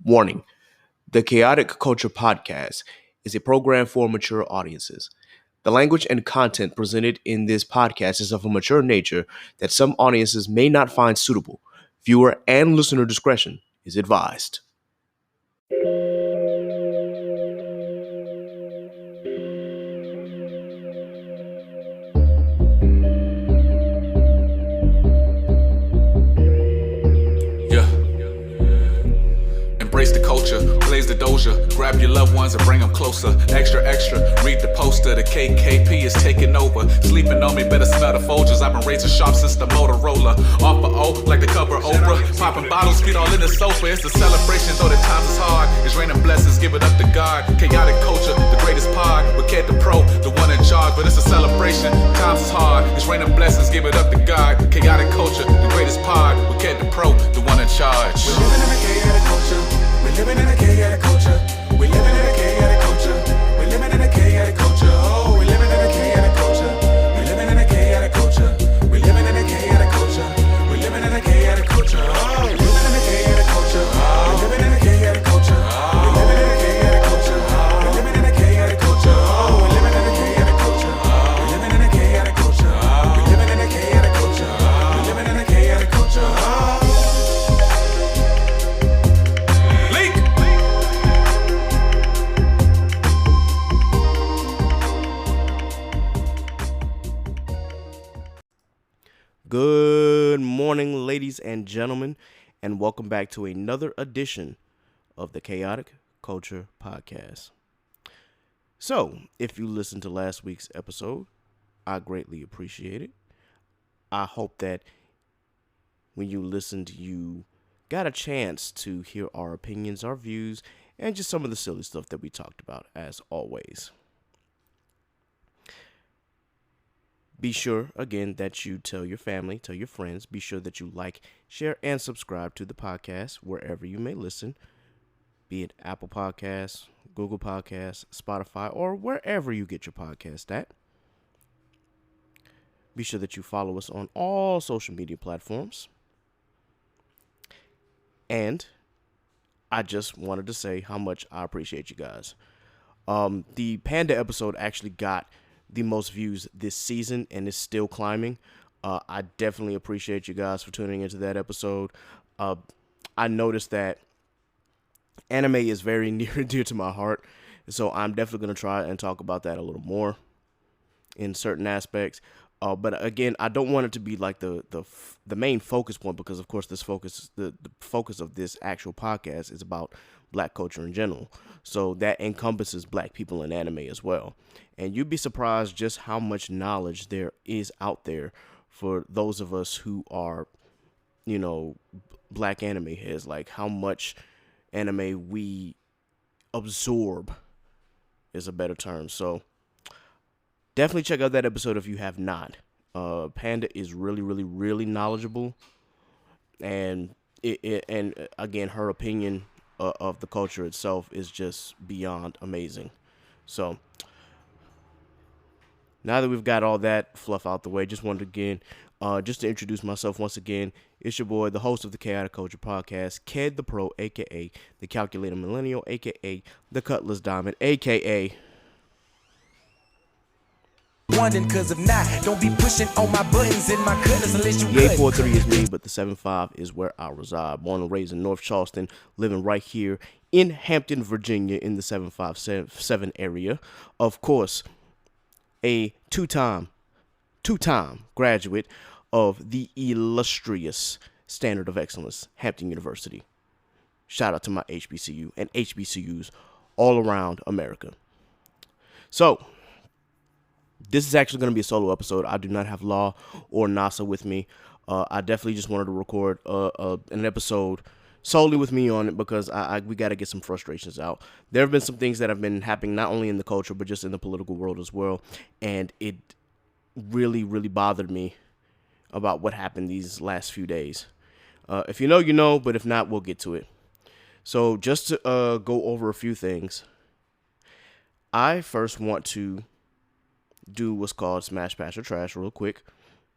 Warning: the Chaotic Culture Podcast is a program for mature audiences. The language and content presented in this podcast is of a mature nature that some audiences may not find suitable. Viewer and listener discretion is advised. Embrace the culture, blaze the doja, grab your loved ones and bring them closer. Extra, extra, read the poster, the KKP is taking over. Sleeping on me, better smell the Folgers. I've been razor sharp since the Motorola. Off for O, like the cover Oprah. Popping bottles, feet all in the sofa. It's a celebration, though the times is hard. It's raining blessings, give it up to God. Chaotic culture, the greatest pod. With Ked the Pro, the one in charge. But it's a celebration, times is hard. It's raining blessings, give it up to God. Chaotic culture, the greatest pod. With Ked the Pro, the one in charge. We're living in a chaotic culture. We're living in a chaotic culture. We're living in a chaotic culture. We're living in a chaotic culture. Oh, we're living in a chaotic culture. We're living in a chaotic culture. We're living in a chaotic culture. We're living in a chaotic culture. Oh, we're living in a chaotic culture. We're living in a chaotic culture. We're living in a chaotic culture. We're living in a chaotic culture. Oh, we're living in a chaotic culture. We're living in a chaotic culture. We're living in a chaotic culture. We're living in a chaotic culture. Good morning, ladies and gentlemen, and welcome back to another edition of the Chaotic Culture Podcast. So, if you listened to last week's episode, I greatly appreciate it. I hope that when you listened, you got a chance to hear our opinions, our views, and just some of the silly stuff that we talked about, as always. Be sure, again, that you tell your family, tell your friends. Be sure that you like, share, and subscribe to the podcast wherever you may listen, be it Apple Podcasts, Google Podcasts, Spotify, or wherever you get your podcast at. Be sure that you follow us on all social media platforms. And I just wanted to say how much I appreciate you guys. The Panda episode actually got the most views this season and is still climbing. I definitely appreciate you guys for tuning into that episode. I noticed that anime is very near and dear to my heart, so I'm definitely going to try and talk about that a little more in certain aspects. But again, I don't want it to be like the main focus point, because of course the focus of this actual podcast is about Black culture in general. So that encompasses Black people in anime as well. And you'd be surprised just how much knowledge there is out there for those of us who are, Black anime heads, like how much anime we absorb is a better term. So definitely check out that episode if you have not. Panda is really, really, really knowledgeable. And and again, her opinion of the culture itself is just beyond amazing. So now that we've got all that fluff out the way, just wanted to just to introduce myself once again. It's your boy, the host of the Chaotic Culture Podcast, Ked the Pro, a.k.a. the Calculator Millennial, a.k.a. the Cutlass Diamond, a.k.a. Cause if not, don't be pushing all my buttons in my cutlass unless you The 843 is me, but the 75 is where I reside. Born and raised in North Charleston, living right here in Hampton, Virginia, in the 757 area. Of course, a two-time graduate of the illustrious Standard of Excellence, Hampton University. Shout out to my HBCU and HBCUs all around America. So this is actually going to be a solo episode. I do not have Law or NASA with me. I definitely just wanted to record an episode solely with me on it, because we got to get some frustrations out. There have been some things that have been happening not only in the culture but just in the political world as well, and it really, really bothered me about what happened these last few days. If you know, you know, but if not, we'll get to it. So just to go over a few things, I first want to do what's called Smash, Pass, or Trash real quick,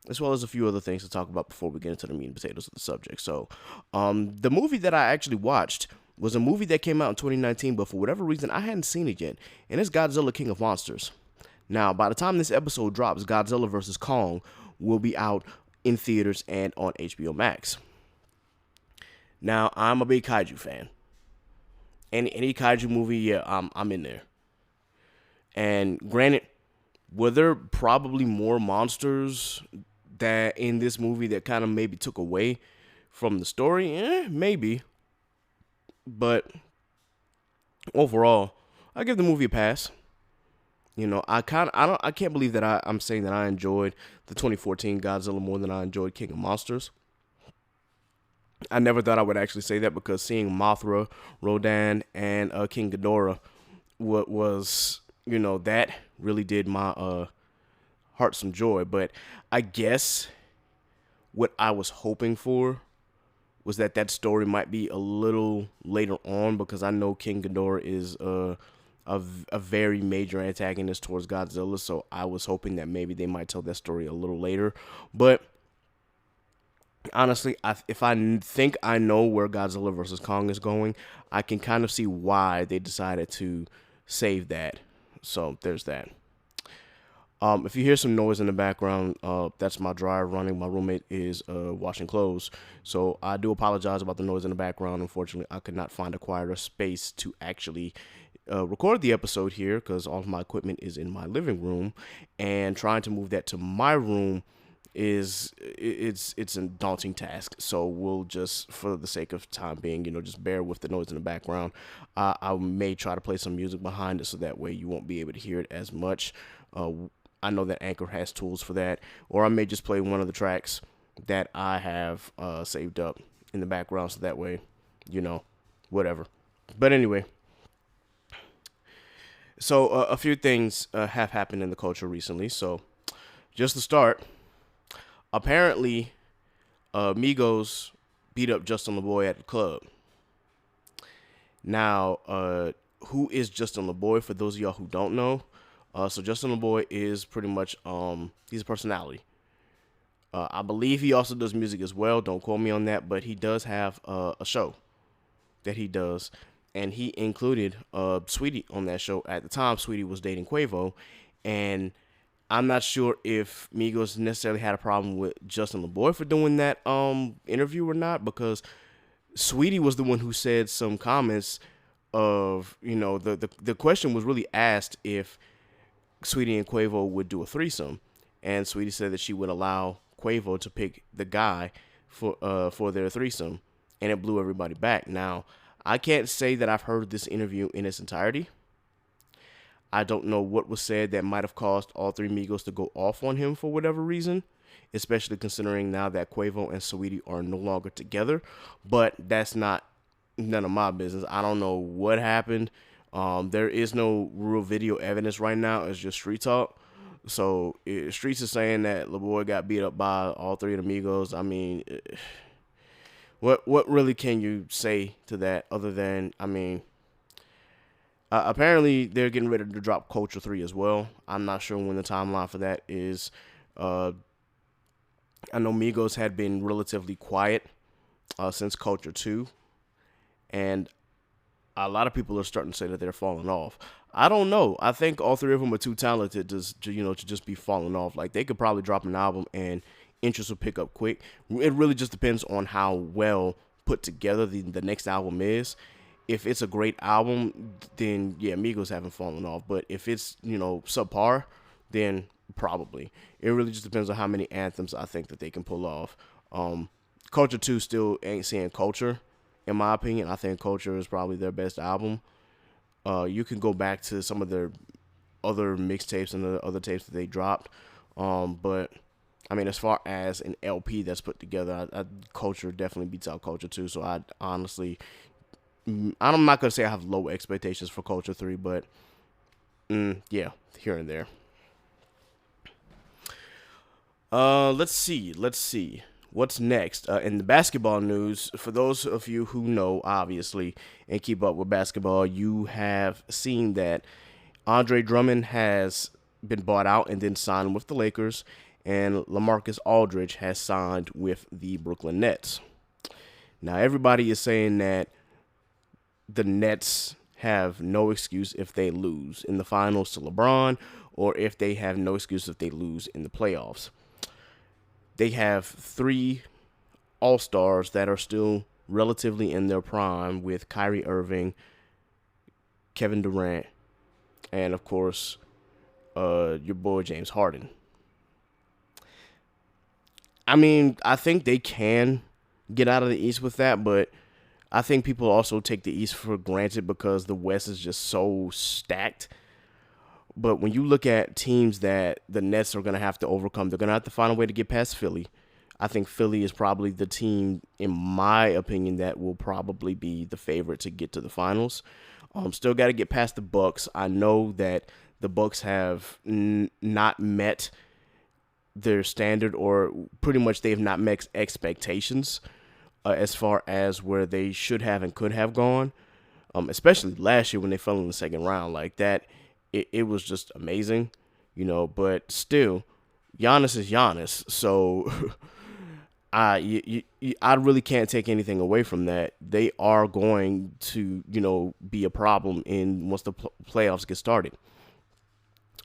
as well as a few other things to talk about before we get into the meat and potatoes of the subject. So the movie that I actually watched was a movie that came out in 2019, but for whatever reason, I hadn't seen it yet, and it's Godzilla King of Monsters. Now, by the time this episode drops, Godzilla vs. Kong will be out in theaters and on HBO Max. Now, I'm a big kaiju fan. Any kaiju movie, yeah, I'm in there. And granted, were there probably more monsters that in this movie that kind of maybe took away from the story? Maybe. But overall, I give the movie a pass. You know, I can't believe that I'm saying that I enjoyed the 2014 Godzilla more than I enjoyed King of Monsters. I never thought I would actually say that, because seeing Mothra, Rodan, and King Ghidorah was, you know, that really did my heart some joy. But I guess what I was hoping for was that story might be a little later on, because I know King Ghidorah is a very major antagonist towards Godzilla, so I was hoping that maybe they might tell that story a little later. But honestly, if I think I know where Godzilla vs. Kong is going, I can kind of see why they decided to save that. So there's that. If you hear some noise in the background, that's my dryer running. My roommate is washing clothes, so I do apologize about the noise in the background. Unfortunately, I could not find a quieter space to actually record the episode here, because all of my equipment is in my living room, and trying to move that to my room it's a daunting task. So we'll just, for the sake of time being, just bear with the noise in the background. I may try to play some music behind it, so that way you won't be able to hear it as much. I know that Anchor has tools for that, or I may just play one of the tracks that I have saved up in the background, so that way, whatever. But anyway, so a few things have happened in the culture recently. So just to start, apparently Migos beat up Justin LaBoy at the club. Now, who is Justin LaBoy, for those of y'all who don't know? So Justin LaBoy is pretty much, he's a personality. I believe he also does music as well. Don't quote me on that, but he does have a show that he does. And he included Sweetie on that show. At the time, Sweetie was dating Quavo. And I'm not sure if Migos necessarily had a problem with Justin LaBoy for doing that interview or not, because Sweetie was the one who said some comments of, the question was really asked if Sweetie and Quavo would do a threesome, and Sweetie said that she would allow Quavo to pick the guy for their threesome, and it blew everybody back. Now, I can't say that I've heard this interview in its entirety. I don't know what was said that might have caused all three Migos to go off on him for whatever reason, especially considering now that Quavo and Sweetie are no longer together. But that's none of my business. I don't know what happened. There is no real video evidence right now. It's just street talk. So streets is saying that LaBoy got beat up by all three of the Migos. I mean, what really can you say to that other than, apparently they're getting ready to drop Culture 3 as well. I'm not sure when the timeline for that is. I know Migos had been relatively quiet since Culture 2, and a lot of people are starting to say that they're falling off. I don't know. I think all three of them are too talented to just be falling off. Like, they could probably drop an album and interest will pick up quick. It really just depends on how well put together the next album is. If it's a great album, then yeah, Migos haven't fallen off. But if it's, subpar, then probably. It really just depends on how many anthems I think that they can pull off. Culture 2 still ain't seeing Culture. In my opinion, I think Culture is probably their best album. You can go back to some of their other mixtapes and the other tapes that they dropped. But, as far as an LP that's put together, Culture definitely beats out Culture 2. So I honestly, I'm not going to say I have low expectations for Culture 3, but yeah, here and there. Let's see. What's next? In the basketball news, for those of you who know, obviously, and keep up with basketball, you have seen that Andre Drummond has been bought out and then signed with the Lakers, and LaMarcus Aldridge has signed with the Brooklyn Nets. Now, everybody is saying that the Nets have no excuse if they lose in the finals to LeBron, or if they have no excuse if they lose in the playoffs. They have 3 All-Stars that are still relatively in their prime, with Kyrie Irving, Kevin Durant, and of course, your boy James Harden. I mean, I think they can get out of the East with that, but I think people also take the East for granted because the West is just so stacked. But when you look at teams that the Nets are going to have to overcome, they're going to have to find a way to get past Philly. I think Philly is probably the team, in my opinion, that will probably be the favorite to get to the finals. Still got to get past the Bucks. I know that the Bucks have not met their standard, or pretty much they've not met expectations as far as where they should have and could have gone. Especially last year when they fell in the second round like that. It was just amazing, but still, Giannis is Giannis. So I really can't take anything away from that. They are going to, be a problem once the playoffs get started.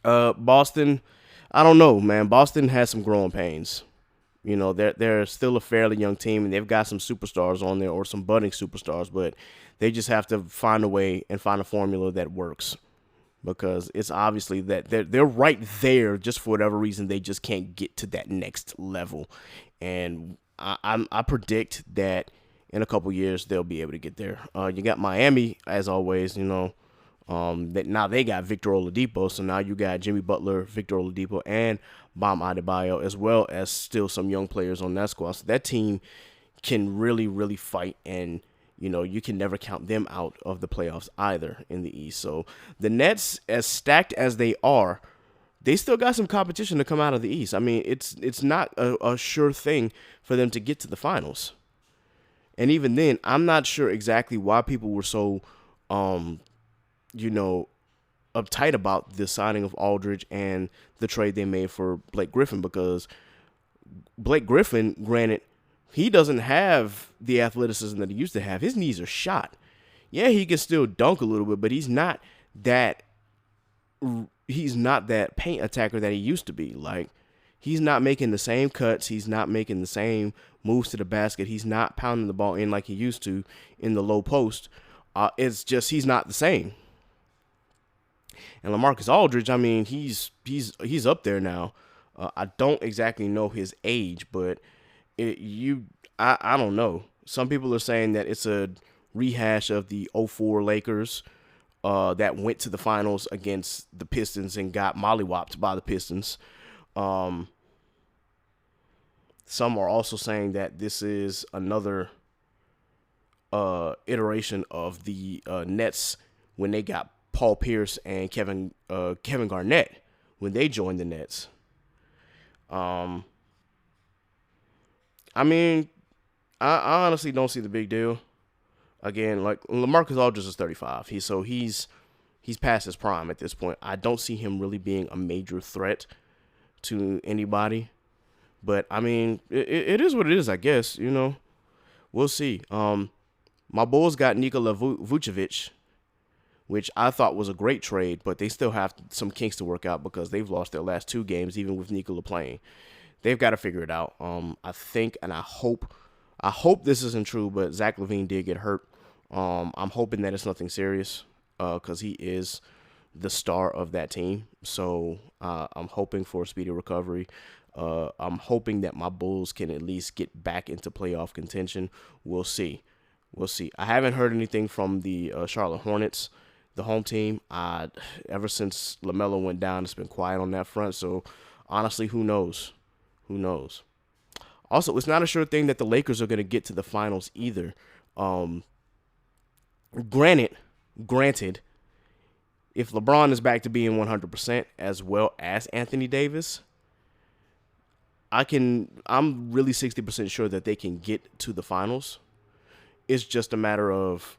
Boston, I don't know, man. Boston has some growing pains. They're still a fairly young team, and they've got some superstars on there, or some budding superstars, but they just have to find a way and find a formula that works. Because it's obviously that they're right there, just for whatever reason they just can't get to that next level, and I predict that in a couple years they'll be able to get there. You got Miami, as always, that now they got Victor Oladipo, so now you got Jimmy Butler, Victor Oladipo, and Bam Adebayo, as well as still some young players on that squad. So that team can really, really fight, and you can never count them out of the playoffs either in the East. So the Nets, as stacked as they are, they still got some competition to come out of the East. I mean, it's not a sure thing for them to get to the finals. And even then, I'm not sure exactly why people were so, uptight about the signing of Aldridge and the trade they made for Blake Griffin, because Blake Griffin, granted, he doesn't have the athleticism that he used to have. His knees are shot. Yeah, he can still dunk a little bit, but he's not that paint attacker that he used to be. Like, he's not making the same cuts. He's not making the same moves to the basket. He's not pounding the ball in like he used to in the low post. It's just he's not the same. And LaMarcus Aldridge, I mean, he's up there now. I don't exactly know his age, but I don't know. Some people are saying that it's a rehash of the 2004 Lakers that went to the finals against the Pistons and got mollywopped by the Pistons. Some are also saying that this is another iteration of the Nets when they got Paul Pierce and Kevin Garnett when they joined the Nets. I mean, I honestly don't see the big deal. Again, like, LaMarcus Aldridge is 35. He's past his prime at this point. I don't see him really being a major threat to anybody. But I mean, it is what it is, I guess. We'll see. My Bulls got Nikola Vucevic, which I thought was a great trade, but they still have some kinks to work out because they've lost their last 2 games, even with Nikola playing. They've got to figure it out. I think, and I hope this isn't true, but Zach LaVine did get hurt. I'm hoping that it's nothing serious because he is the star of that team. So I'm hoping for a speedy recovery. I'm hoping that my Bulls can at least get back into playoff contention. We'll see. I haven't heard anything from the Charlotte Hornets, the home team. Ever since LaMelo went down, it's been quiet on that front. So honestly, who knows? Also, it's not a sure thing that the Lakers are going to get to the finals either. Granted, if LeBron is back to being 100% as well as Anthony Davis, I'm really 60% sure that they can get to the finals. It's just a matter of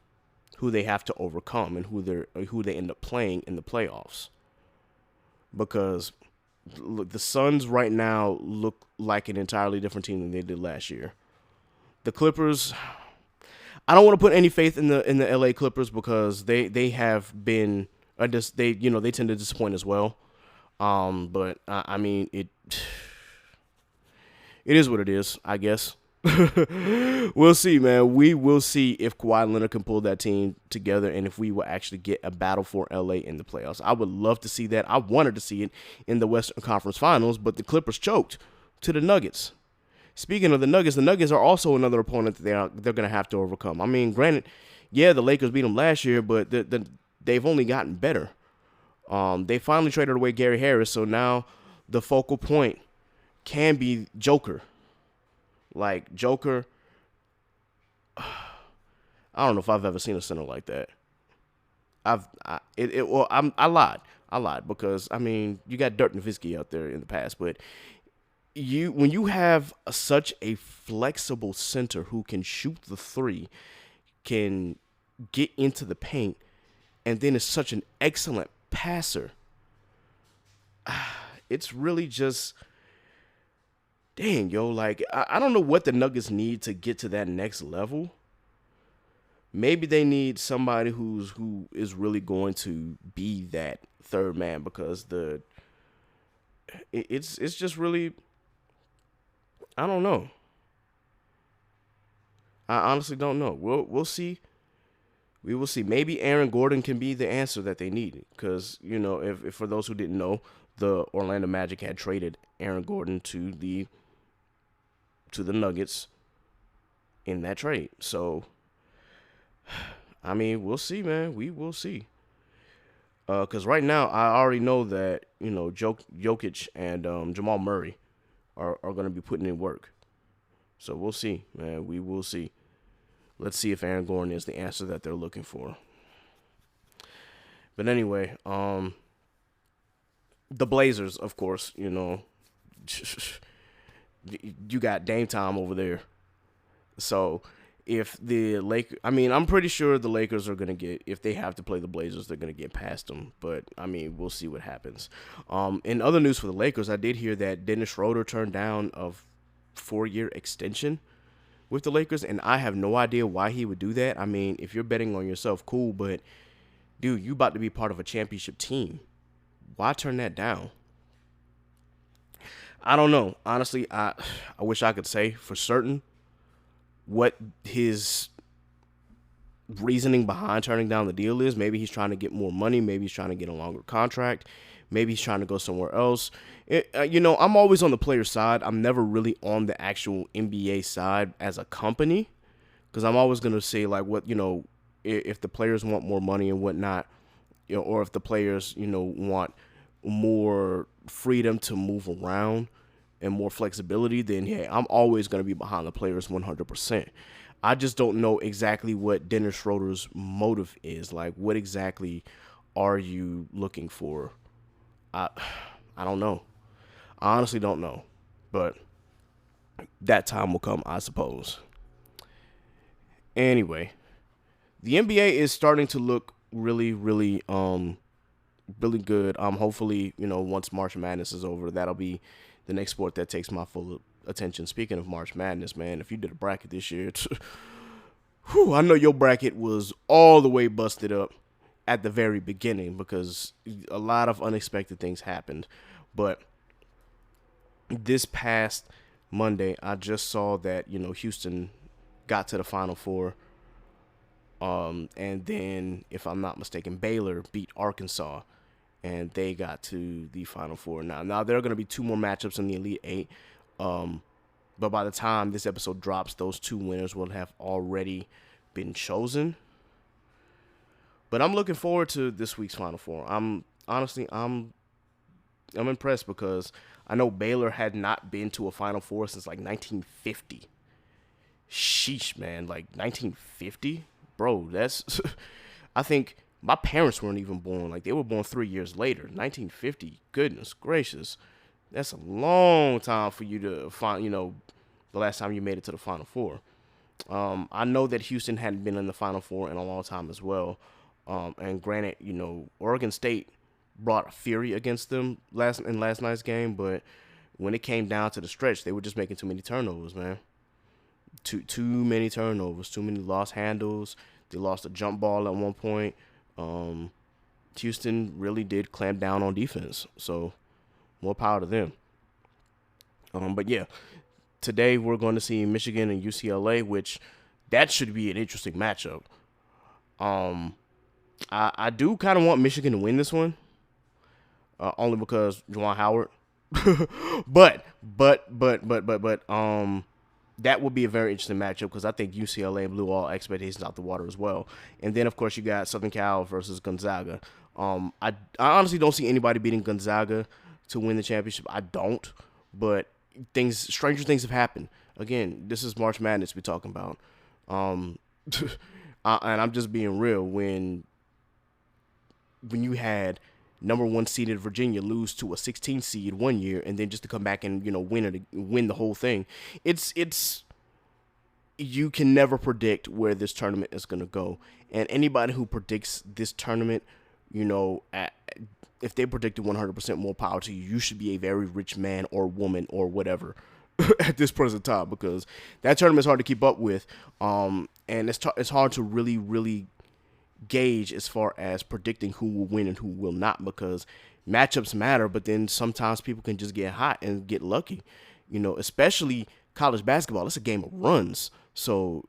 who they have to overcome and who they end up playing in the playoffs. Because look, the Suns right now look like an entirely different team than they did last year. The Clippers, I don't want to put any faith in the LA Clippers because they have been they tend to disappoint as well. But I mean it is what it is, I guess. We'll see, man. We will see if Kawhi Leonard can pull that team together and if we will actually get a battle for LA in the playoffs. I would love to see that. I wanted to see it in the Western Conference Finals, but the Clippers choked to the Nuggets. Speaking of the Nuggets are also another opponent that they're going to have to overcome. I mean, granted, yeah, the Lakers beat them last year, but they've only gotten better. They finally traded away Gary Harris, so now the focal point can be Joker. Like, Joker, I don't know if I've ever seen a center like that. I lied because, I mean, you got Dirk Nowitzki out there in the past, but when you have such a flexible center who can shoot the three, can get into the paint, and then is such an excellent passer, it's really just, dang, yo, like, I don't know what the Nuggets need to get to that next level. Maybe they need somebody who is really going to be that third man because it's just really, I don't know. I honestly don't know. We'll see. We will see. Maybe Aaron Gordon can be the answer that they need. Because, if for those who didn't know, the Orlando Magic had traded Aaron Gordon to the Nuggets in that trade. So, I mean, we'll see, man. We will see. Because right now, I already know that, Jokic and Jamal Murray are going to be putting in work. So we'll see, man. We will see. Let's see if Aaron Gordon is the answer that they're looking for. But anyway, the Blazers, of course, you got Dame Time over there. So if the Lakers, I mean, I'm pretty sure the Lakers are going to get, if they have to play the Blazers, they're going to get past them. But, I mean, we'll see what happens. In other news for the Lakers, I did hear that Dennis Schroeder turned down a 4-year extension with the Lakers, and I have no idea why he would do that. I mean, if you're betting on yourself, cool, but, dude, you about to be part of a championship team. Why turn that down? I don't know. Honestly, I wish I could say for certain what his reasoning behind turning down the deal is. Maybe he's trying to get more money. Maybe he's trying to get a longer contract. Maybe he's trying to go somewhere else. I'm always on the player side. I'm never really on the actual NBA side as a company because I'm always going to say, like, what, if the players want more money and whatnot, or if the players, want more freedom to move around and more flexibility, then, hey, I'm always going to be behind the players 100%. I just don't know exactly what Dennis Schroeder's motive is. Like, what exactly are you looking for? I don't know. I honestly don't know. But that time will come, I suppose. Anyway, the NBA is starting to look really, really, really good. Hopefully, once March Madness is over, that'll be the next sport that takes my full attention. Speaking of March Madness, man, if you did a bracket this year, I know your bracket was all the way busted up at the very beginning because a lot of unexpected things happened. But this past Monday, I just saw that, Houston got to the Final Four. And then, if I'm not mistaken, Baylor beat Arkansas. And they got to the Final Four. Now there are going to be 2 more matchups in the Elite Eight. But by the time this episode drops, those 2 winners will have already been chosen. But I'm looking forward to this week's Final Four. I'm impressed because I know Baylor had not been to a Final Four since like 1950. Sheesh, man. Like 1950? Bro, that's... I think... My parents weren't even born. Like, they were born 3 years later. 1950. Goodness gracious. That's a long time for you to find, the last time you made it to the Final Four. I know that Houston hadn't been in the Final Four in a long time as well. And granted, Oregon State brought fury against them in last night's game. But when it came down to the stretch, they were just making too many turnovers, man. Too many turnovers, too many lost handles. They lost a jump ball at one point. Houston really did clamp down on defense, so more power to them. But yeah, today we're going to see Michigan and UCLA, which that should be an interesting matchup. I do kind of want Michigan to win this one, only because Juwan Howard. but that would be a very interesting matchup because I think UCLA blew all expectations out the water as well. And then of course you got Southern Cal versus Gonzaga. I honestly don't see anybody beating Gonzaga to win the championship. I don't, but stranger things have happened. Again, this is March Madness we're talking about. And I'm just being real. When you had number 1 seeded Virginia lose to a 16 seed one year, and then just to come back and win the whole thing, it's you can never predict where this tournament is going to go. And anybody who predicts this tournament, if they predicted 100% more power to you, you should be a very rich man or woman or whatever at this present time, because that tournament is hard to keep up with. And it's hard to really gauge as far as predicting who will win and who will not, because matchups matter, but then sometimes people can just get hot and get lucky, especially college basketball. It's a game of runs, so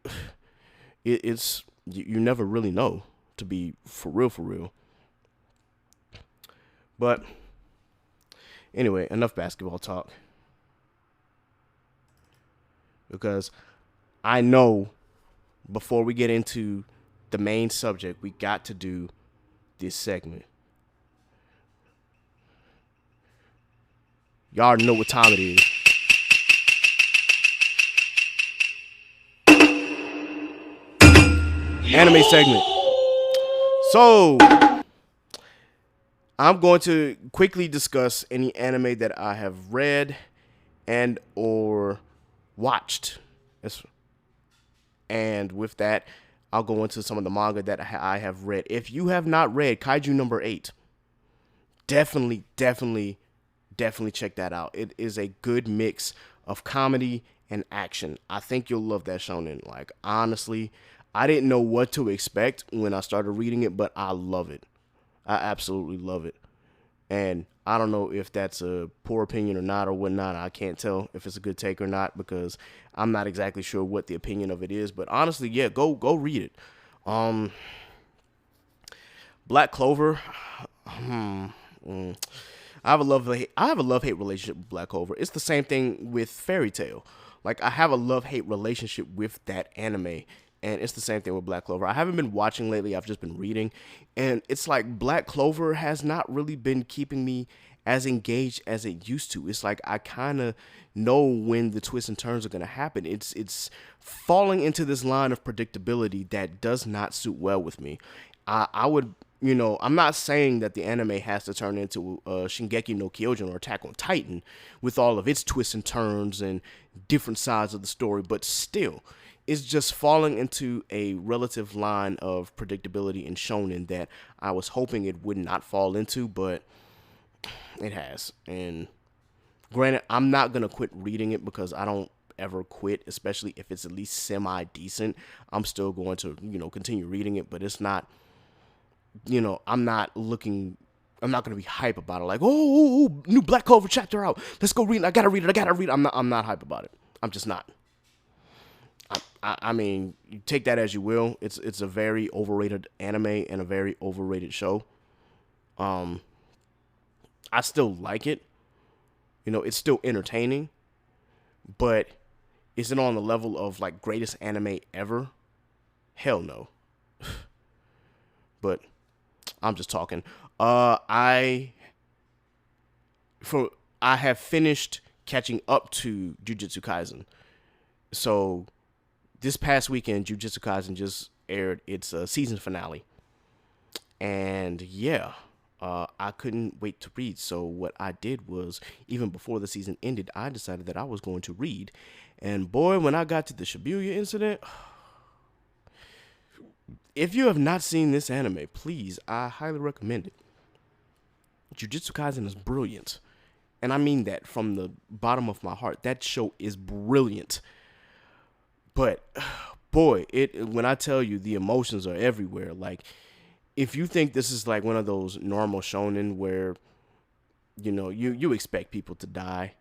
it's you never really know, to be for real. But anyway, enough basketball talk, because I know before we get into the main subject, we got to do this segment. Y'all already know what time it is. Anime segment. So, I'm going to quickly discuss any anime that I have read and or watched. And with that, I'll go into some of the manga that I have read. If you have not read Kaiju number 8, definitely check that out. It is a good mix of comedy and action. I think you'll love that shonen. Like, honestly, I didn't know what to expect when I started reading it, but I love it. I absolutely love it. And I don't know if that's a poor opinion or not or whatnot. I can't tell if it's a good take or not, because I'm not exactly sure what the opinion of it is. But honestly, yeah, go read it. Black Clover. I have a love-hate relationship with Black Clover. It's the same thing with Fairy Tail. Like, I have a love-hate relationship with that anime. And it's the same thing with Black Clover. I haven't been watching lately. I've just been reading. And it's like Black Clover has not really been keeping me as engaged as it used to. It's like I kind of know when the twists and turns are going to happen. It's falling into this line of predictability that does not suit well with me. I would, I'm not saying that the anime has to turn into Shingeki no Kyojin or Attack on Titan with all of its twists and turns and different sides of the story, but still, it's just falling into a relative line of predictability in shonen that I was hoping it would not fall into, but it has. And granted, I'm not going to quit reading it because I don't ever quit, especially if it's at least semi-decent. I'm still going to, continue reading it, but it's not, I'm not going to be hype about it. Like, oh, new Black Clover chapter out. Let's go read it. I got to read it. I'm not hype about it. I'm just not. I mean, you take that as you will. It's a very overrated anime and a very overrated show. I still like it. It's still entertaining. But is it on the level of, like, greatest anime ever? Hell no. But I'm just talking. I have finished catching up to Jujutsu Kaisen. So this past weekend, Jujutsu Kaisen just aired its season finale. And yeah, I couldn't wait to read. So what I did was, even before the season ended, I decided that I was going to read. And boy, when I got to the Shibuya incident, if you have not seen this anime, please, I highly recommend it. Jujutsu Kaisen is brilliant. And I mean that from the bottom of my heart. That show is brilliant. But boy, when I tell you the emotions are everywhere. Like, if you think this is like one of those normal shonen where, you know, you expect people to die,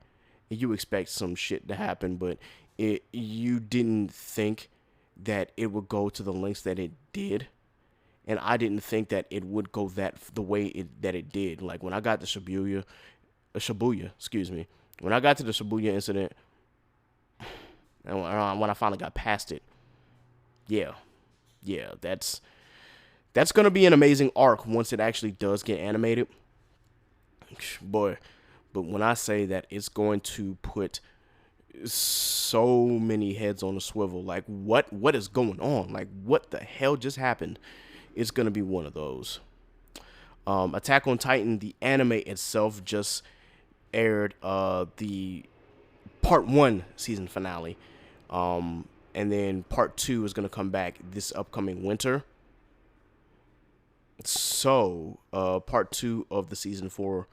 and you expect some shit to happen, but you didn't think that it would go to the lengths that it did. And I didn't think that it would go the way that it did. Like, when I got to Shibuya, excuse me. When I got to the Shibuya incident, and when I finally got past it, yeah, that's gonna be an amazing arc once it actually does get animated, boy. But when I say that it's going to put so many heads on a swivel, like what is going on? Like, what the hell just happened? It's gonna be one of those. Attack on Titan, the anime itself, just aired the part 1 season finale, and then part 2 is gonna come back this upcoming winter. So part 2 of the season 4,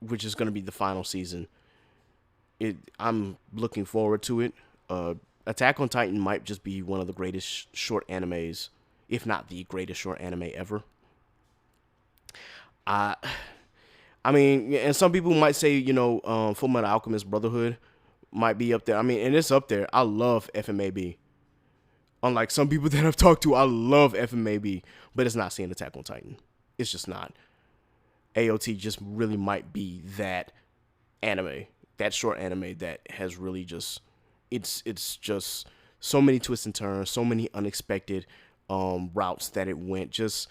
which is gonna be the final season, I'm looking forward to it. Attack on Titan might just be one of the greatest short animes, if not the greatest short anime ever. I mean, and some people might say, you know, Fullmetal Alchemist Brotherhood might be up there. I mean, and it's up there. I love FMAB. Unlike some people that I've talked to, I love FMAB, but it's not seeing Attack on Titan. It's just not. AOT just really might be that anime, that short anime that has really just, it's just so many twists and turns, so many unexpected routes that it went, just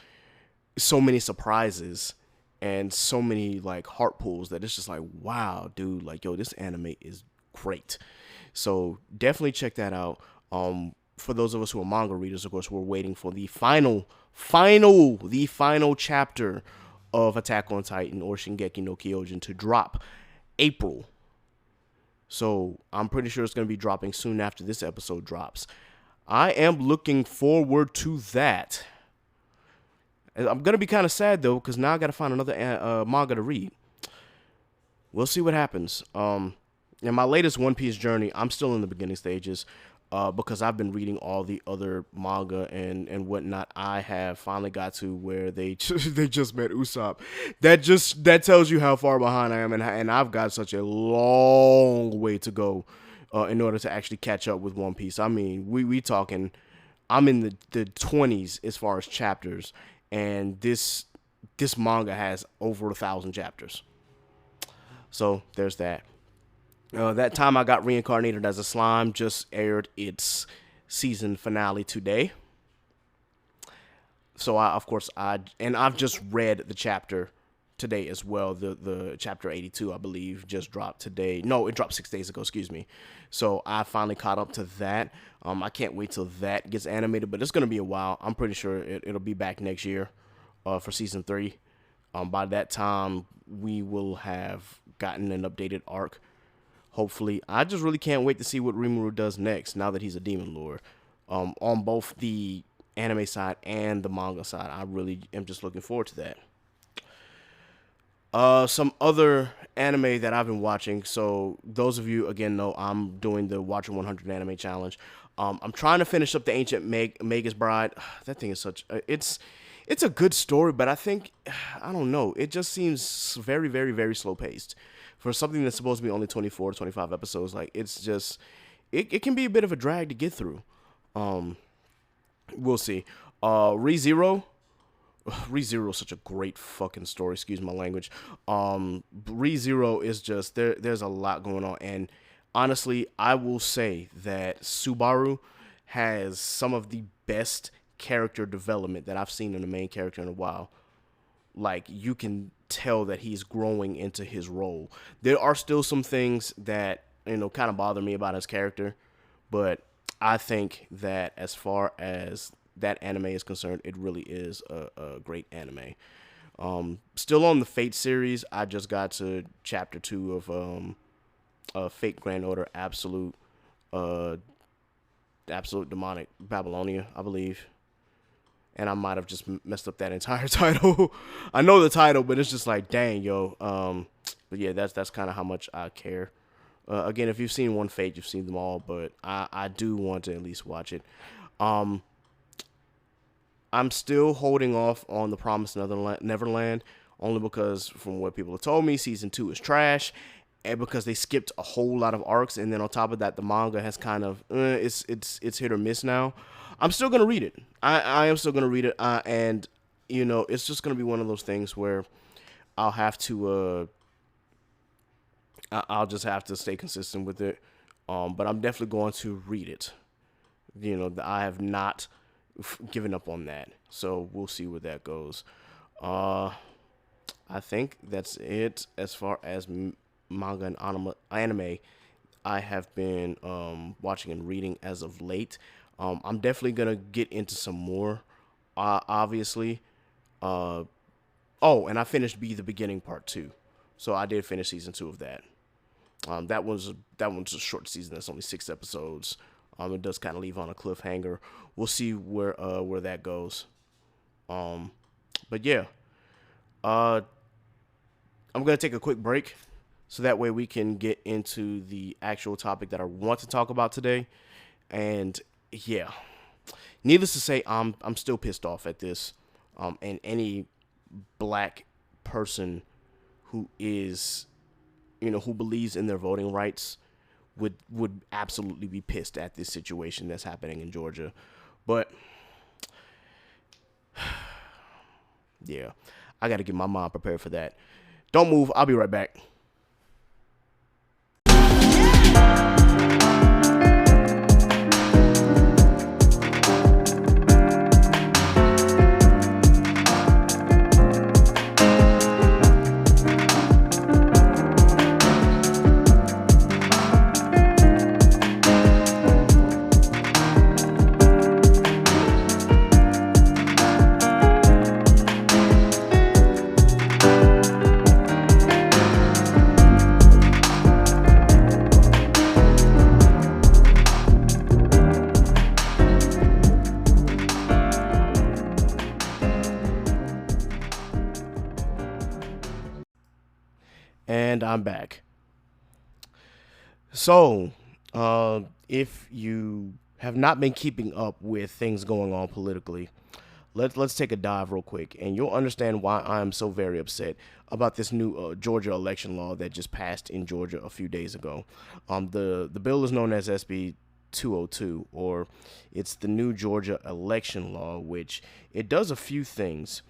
so many surprises and so many like heart pulls that it's just like, wow, dude, like, yo, this anime is great. So definitely check that out. For those of us who are manga readers, of course, we're waiting for the final chapter of Attack on Titan or Shingeki no Kyojin to drop April. So I'm pretty sure it's going to be dropping soon after this episode drops. I am looking forward to that. I'm going to be kind of sad, though, because now I got to find another manga to read. We'll see what happens. In my latest One Piece journey, I'm still in the beginning stages. Because I've been reading all the other manga and whatnot. I have finally got to where they just met Usopp. That tells you how far behind I am, and I've got such a long way to go in order to actually catch up with One Piece. I mean, we talking, I'm in the 20s as far as chapters, and this manga has over 1,000 chapters. So there's that. That Time I Got Reincarnated as a Slime just aired its season finale today. So I've just read the chapter today as well. The chapter 82, I believe, just dropped today. No, it dropped 6 days ago, excuse me. So I finally caught up to that. I can't wait till that gets animated, but it's going to be a while. I'm pretty sure it'll be back next year for season 3. By that time, we will have gotten an updated arc. Hopefully. I just really can't wait to see what Rimuru does next now that he's a demon lord. On both the anime side and the manga side, I really am just looking forward to that. Some other anime that I've been watching. So those of you, again, know I'm doing the Watcher 100 Anime Challenge. I'm trying to finish up the Ancient Magus Bride. That thing is such... It's a good story, but I think... I don't know. It just seems very, very, very slow-paced. For something that's supposed to be only 24, 25 episodes, like, it's just, it can be a bit of a drag to get through. We'll see. ReZero is such a great fucking story, excuse my language. ReZero is just, there's a lot going on, and honestly, I will say that Subaru has some of the best character development that I've seen in a main character in a while. Like, you can tell that he's growing into his role. There are still some things that, you know, kind of bother me about his character, but I think that as far as that anime is concerned, it really is a great anime. Still on the Fate series, I just got to chapter 2 of Fate Grand Order Absolute Demonic Babylonia, I believe. And I might have just messed up that entire title. I know the title, but it's just like, dang, yo. But yeah, that's kind of how much I care Again, if you've seen One Fate, you've seen them all, but I do want to at least watch it. I'm still holding off on The Promised Neverland, only because from what people have told me, season 2 is trash, and because they skipped a whole lot of arcs, and then on top of that, the manga has kind of it's hit or miss now. I'm still gonna read it. I am still gonna read it, and it's just gonna be one of those things where I'll have to I'll just have to stay consistent with it. But I'm definitely going to read it. I have not given up on that, so we'll see where that goes. I think that's it as far as manga and anime I have been watching and reading as of late. I'm definitely gonna get into some more, obviously. Oh, and I finished Be the Beginning Part 2, so I did finish season 2 of that. That one's a short season. That's only 6 episodes. It does kind of leave on a cliffhanger. We'll see where that goes. But yeah, I'm gonna take a quick break, so that way we can get into the actual topic that I want to talk about today. And yeah, needless to say, I'm still pissed off at this. And any black person who is, who believes in their voting rights would absolutely be pissed at this situation that's happening in Georgia. But yeah, I got to get my mind prepared for that. Don't move. I'll be right back. And I'm back. So, if you have not been keeping up with things going on politically, let's take a dive real quick, and you'll understand why I'm so very upset about this new Georgia election law that just passed in Georgia a few days ago. The bill is known as SB 202, or it's the new Georgia election law, which it does a few things.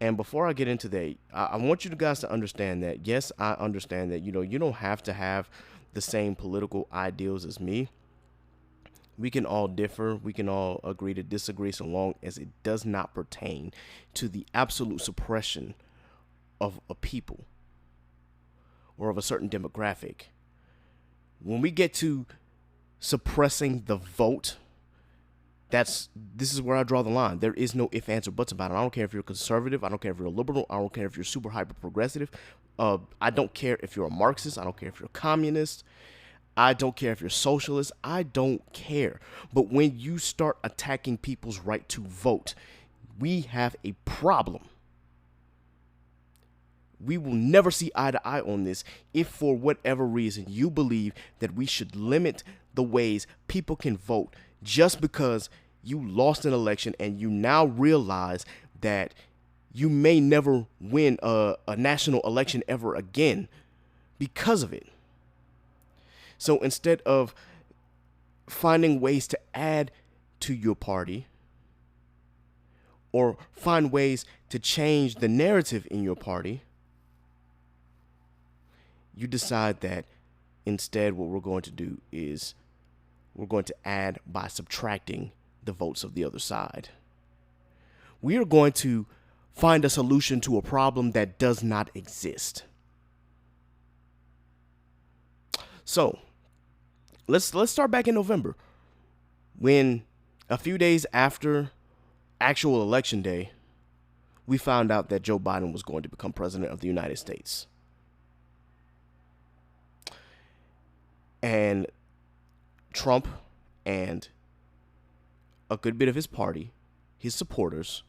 And before I get into that, I want you guys to understand that, yes, I understand that, you don't have to have the same political ideals as me. We can all differ. We can all agree to disagree, so long as it does not pertain to the absolute suppression of a people or of a certain demographic. When we get to suppressing the vote, this is where I draw the line. There is no ifs, ands, or buts about it. I don't care if you're conservative. I don't care if you're a liberal. I don't care if you're super hyper progressive. I don't care if you're a Marxist. I don't care if you're a communist. I don't care if you're socialist. I don't care. But when you start attacking people's right to vote, we have a problem. We will never see eye to eye on this if for whatever reason you believe that we should limit the ways people can vote just because you lost an election and you now realize that you may never win a national election ever again because of it. So instead of finding ways to add to your party or find ways to change the narrative in your party, you decide that instead what we're going to do is we're going to add by subtracting the votes of the other side. We are going to find a solution to a problem that does not exist. So, let's start back in November, when a few days after actual election day, we found out that Joe Biden was going to become president of the United States. And Trump and a good bit of his party, his supporters,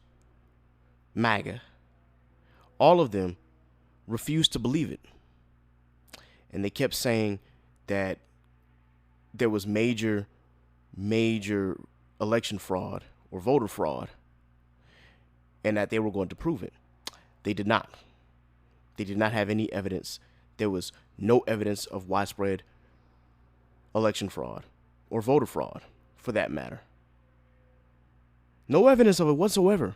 MAGA, all of them refused to believe it. And they kept saying that there was major election fraud or voter fraud, and that they were going to prove it. They did not. They did not have any evidence. There was no evidence of widespread election fraud or voter fraud, for that matter. No evidence of it whatsoever.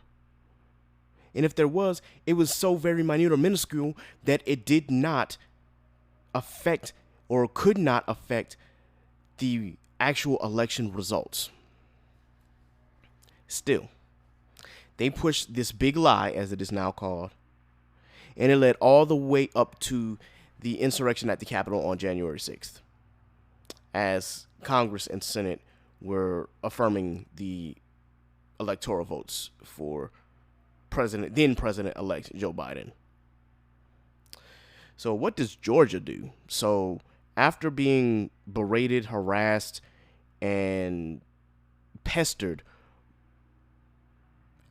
And if there was, it was so very minute or minuscule that it did not affect or could not affect the actual election results. Still, they pushed this big lie, as it is now called, and it led all the way up to the insurrection at the Capitol on January 6th, as Congress and Senate were affirming the electoral votes for then President-elect Joe Biden. So what does Georgia do? So after being berated, harassed, and pestered,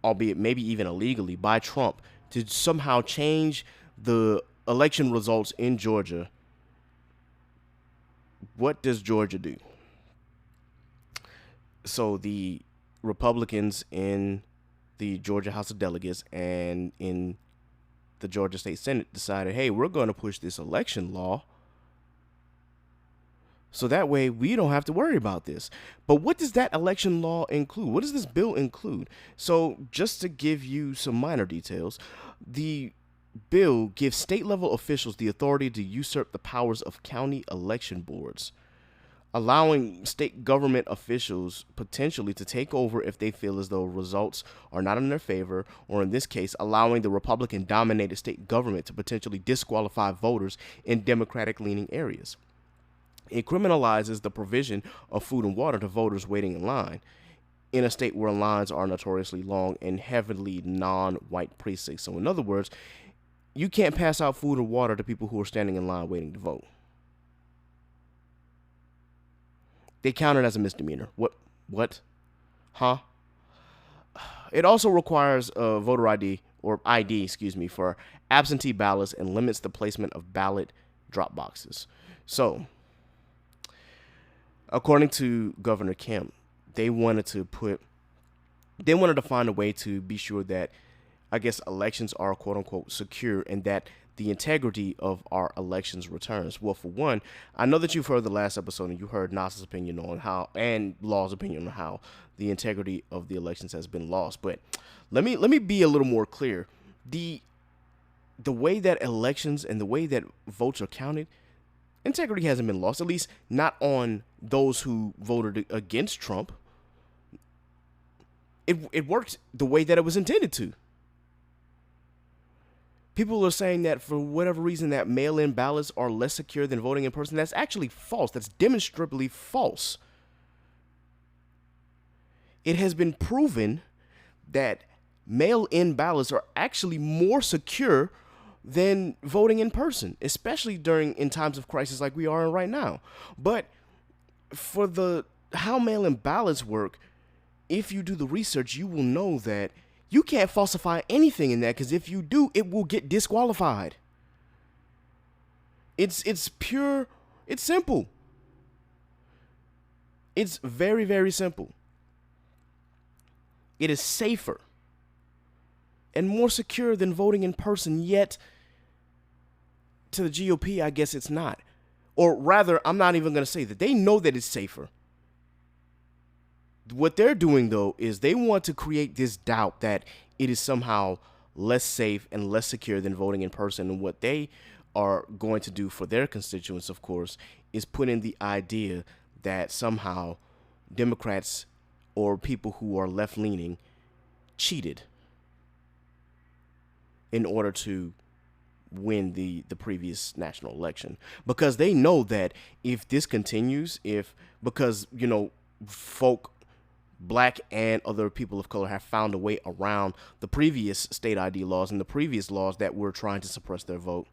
albeit maybe even illegally, by Trump to somehow change the election results in Georgia, what does Georgia do? So the Republicans in the Georgia House of Delegates and in the Georgia State Senate decided, hey, we're going to push this election law so that way we don't have to worry about this. But what does that election law include? What does this bill include? So just to give you some minor details, the bill gives state level officials the authority to usurp the powers of county election boards, allowing state government officials potentially to take over if they feel as though results are not in their favor, or in this case, allowing the Republican-dominated state government to potentially disqualify voters in Democratic-leaning areas. It criminalizes the provision of food and water to voters waiting in line in a state where lines are notoriously long and heavily non-white precincts. So in other words, you can't pass out food and water to people who are standing in line waiting to vote. They count it as a misdemeanor. What? Huh? It also requires a voter ID for absentee ballots and limits the placement of ballot drop boxes. So, according to Governor Kemp, they wanted to find a way to be sure that, I guess, elections are quote unquote secure and that the integrity of our elections returns. Well, for one, I know that you've heard the last episode and you heard Nas's opinion on how, and Law's opinion on how the integrity of the elections has been lost. But let me be a little more clear. The way that elections and the way that votes are counted, integrity hasn't been lost, at least not on those who voted against Trump. It worked the way that it was intended to. People are saying that for whatever reason that mail-in ballots are less secure than voting in person. That's actually false. That's demonstrably false. It has been proven that mail-in ballots are actually more secure than voting in person, especially in times of crisis like we are in right now. But for how mail-in ballots work, if you do the research, you will know that you can't falsify anything in that, because if you do, it will get disqualified. It's pure, it's simple. It's very, very simple. It is safer and more secure than voting in person, yet to the GOP, I guess it's not. Or rather, I'm not even going to say that. They know that it's safer. What they're doing, though, is they want to create this doubt that it is somehow less safe and less secure than voting in person. And what they are going to do for their constituents, of course, is put in the idea that somehow Democrats or people who are left-leaning cheated in order to win the previous national election. Because they know that if this continues, because folk, Black and other people of color, have found a way around the previous state ID laws and the previous laws that were trying to suppress their vote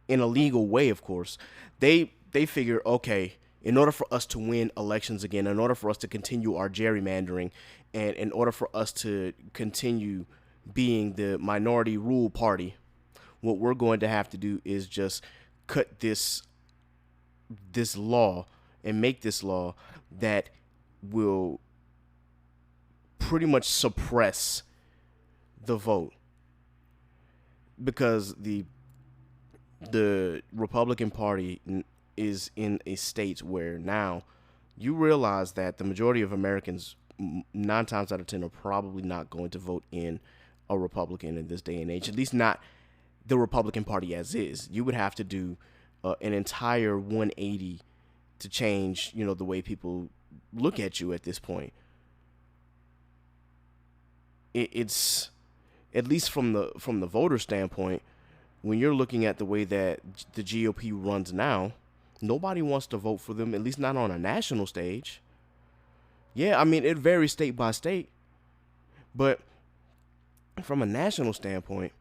in a legal way, of course, they figure, okay, in order for us to win elections again, in order for us to continue our gerrymandering, and in order for us to continue being the minority rule party, what we're going to have to do is just cut this this law and make this law that will pretty much suppress the vote, because the Republican Party is in a state where now you realize that the majority of Americans, 9 times out of 10, are probably not going to vote in a Republican in this day and age, at least not the Republican Party as is. You would have to do an entire 180 to change, the way people look at you at this point. It's, at least from the voter standpoint, when you're looking at the way that the GOP runs now, nobody wants to vote for them, at least not on a national stage. Yeah, I mean, it varies state by state, but from a national standpoint,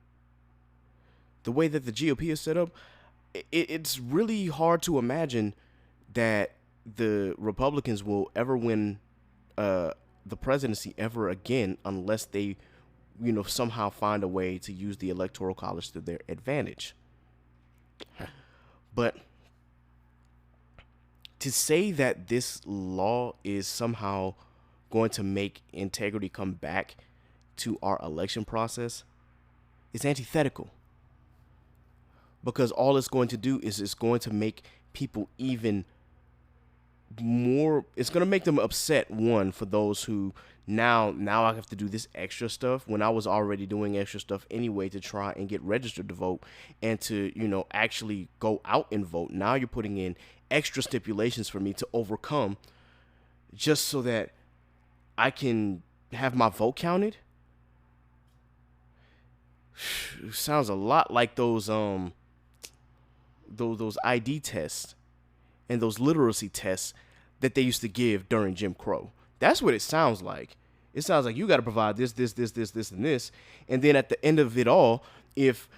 the way that the GOP is set up, it's really hard to imagine that the Republicans will ever win the presidency ever again unless they, somehow find a way to use the Electoral College to their advantage. But to say that this law is somehow going to make integrity come back to our election process is antithetical. Because all it's going to do is it's going to make people even more, it's going to make them upset, one, for those who now I have to do this extra stuff when I was already doing extra stuff anyway to try and get registered to vote and to, actually go out and vote. Now you're putting in extra stipulations for me to overcome just so that I can have my vote counted. Sounds a lot like those ID tests and those literacy tests that they used to give during Jim Crow. That's what it sounds like. It sounds like you got to provide this, and this, and then at the end of it all, if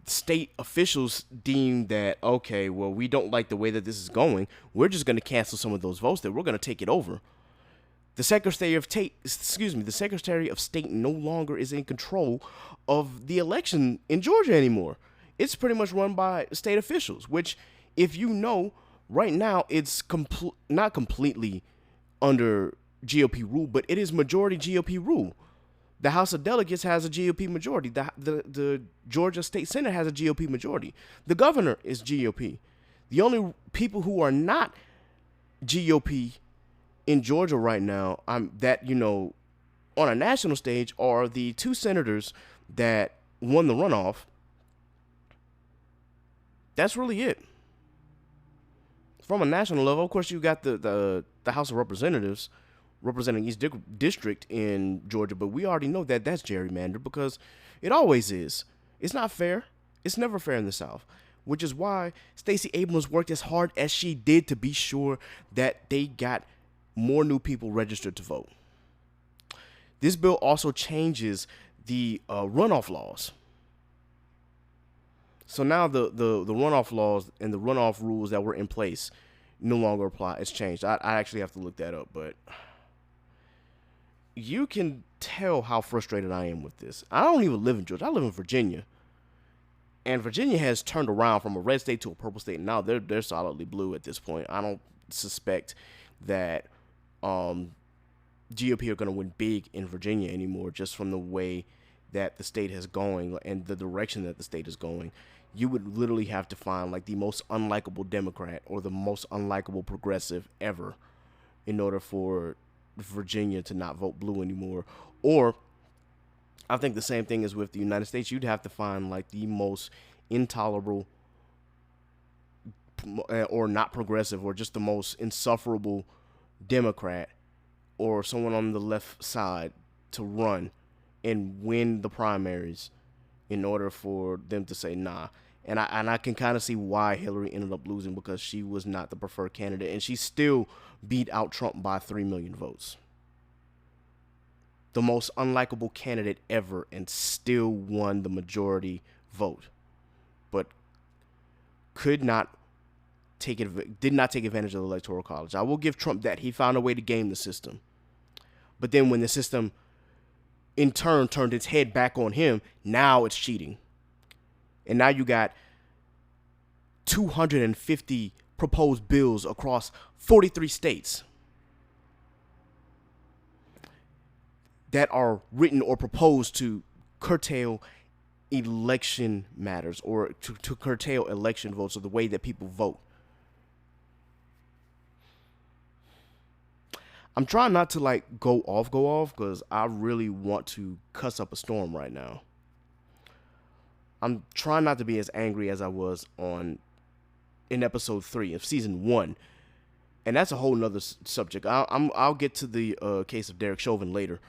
state officials deem that, okay, well, we don't like the way that this is going, we're just going to cancel some of those votes, that we're going to take it over. The Secretary of State no longer is in control of the election in Georgia anymore. It's pretty much run by state officials, which, if you know, right now it's not completely under GOP rule, but it is majority GOP rule. The House of Delegates has a GOP majority. The Georgia State Senate has a GOP majority. The governor is GOP. The only people who are not GOP in Georgia right now, on a national stage, are the 2 senators that won the runoff. That's really it. From a national level, of course, you got the House of Representatives representing each district in Georgia, but we already know that that's gerrymandered because it always is. It's not fair. It's never fair in the South, which is why Stacey Abrams worked as hard as she did to be sure that they got more new people registered to vote. This bill also changes the runoff laws. So now the runoff laws and the runoff rules that were in place no longer apply. It's changed. I actually have to look that up, but you can tell how frustrated I am with this. I don't even live in Georgia. I live in Virginia. And Virginia has turned around from a red state to a purple state. And now they're solidly blue at this point. I don't suspect that GOP are going to win big in Virginia anymore, just from the way that the state is going and the direction that the state is going. You would literally have to find like the most unlikable Democrat or the most unlikable progressive ever in order for Virginia to not vote blue anymore. Or I think the same thing is with the United States. You'd have to find like the most intolerable or not progressive or just the most insufferable Democrat or someone on the left side to run and win the primaries in order for them to say nah. And I can kind of see why Hillary ended up losing, because she was not the preferred candidate, and she still beat out Trump by 3 million votes. The most unlikable candidate ever, and still won the majority vote, but did not take advantage of the Electoral College. I will give Trump that. He found a way to game the system. But then when the system in turn turned its head back on him, now it's cheating. And now you got 250 proposed bills across 43 states that are written or proposed to curtail election matters, or to curtail election votes, or the way that people vote. I'm trying not to like go off because I really want to cuss up a storm right now. I'm trying not to be as angry as I was in episode 3 of season 1, and that's a whole nother subject. I'll get to the case of Derek Chauvin later,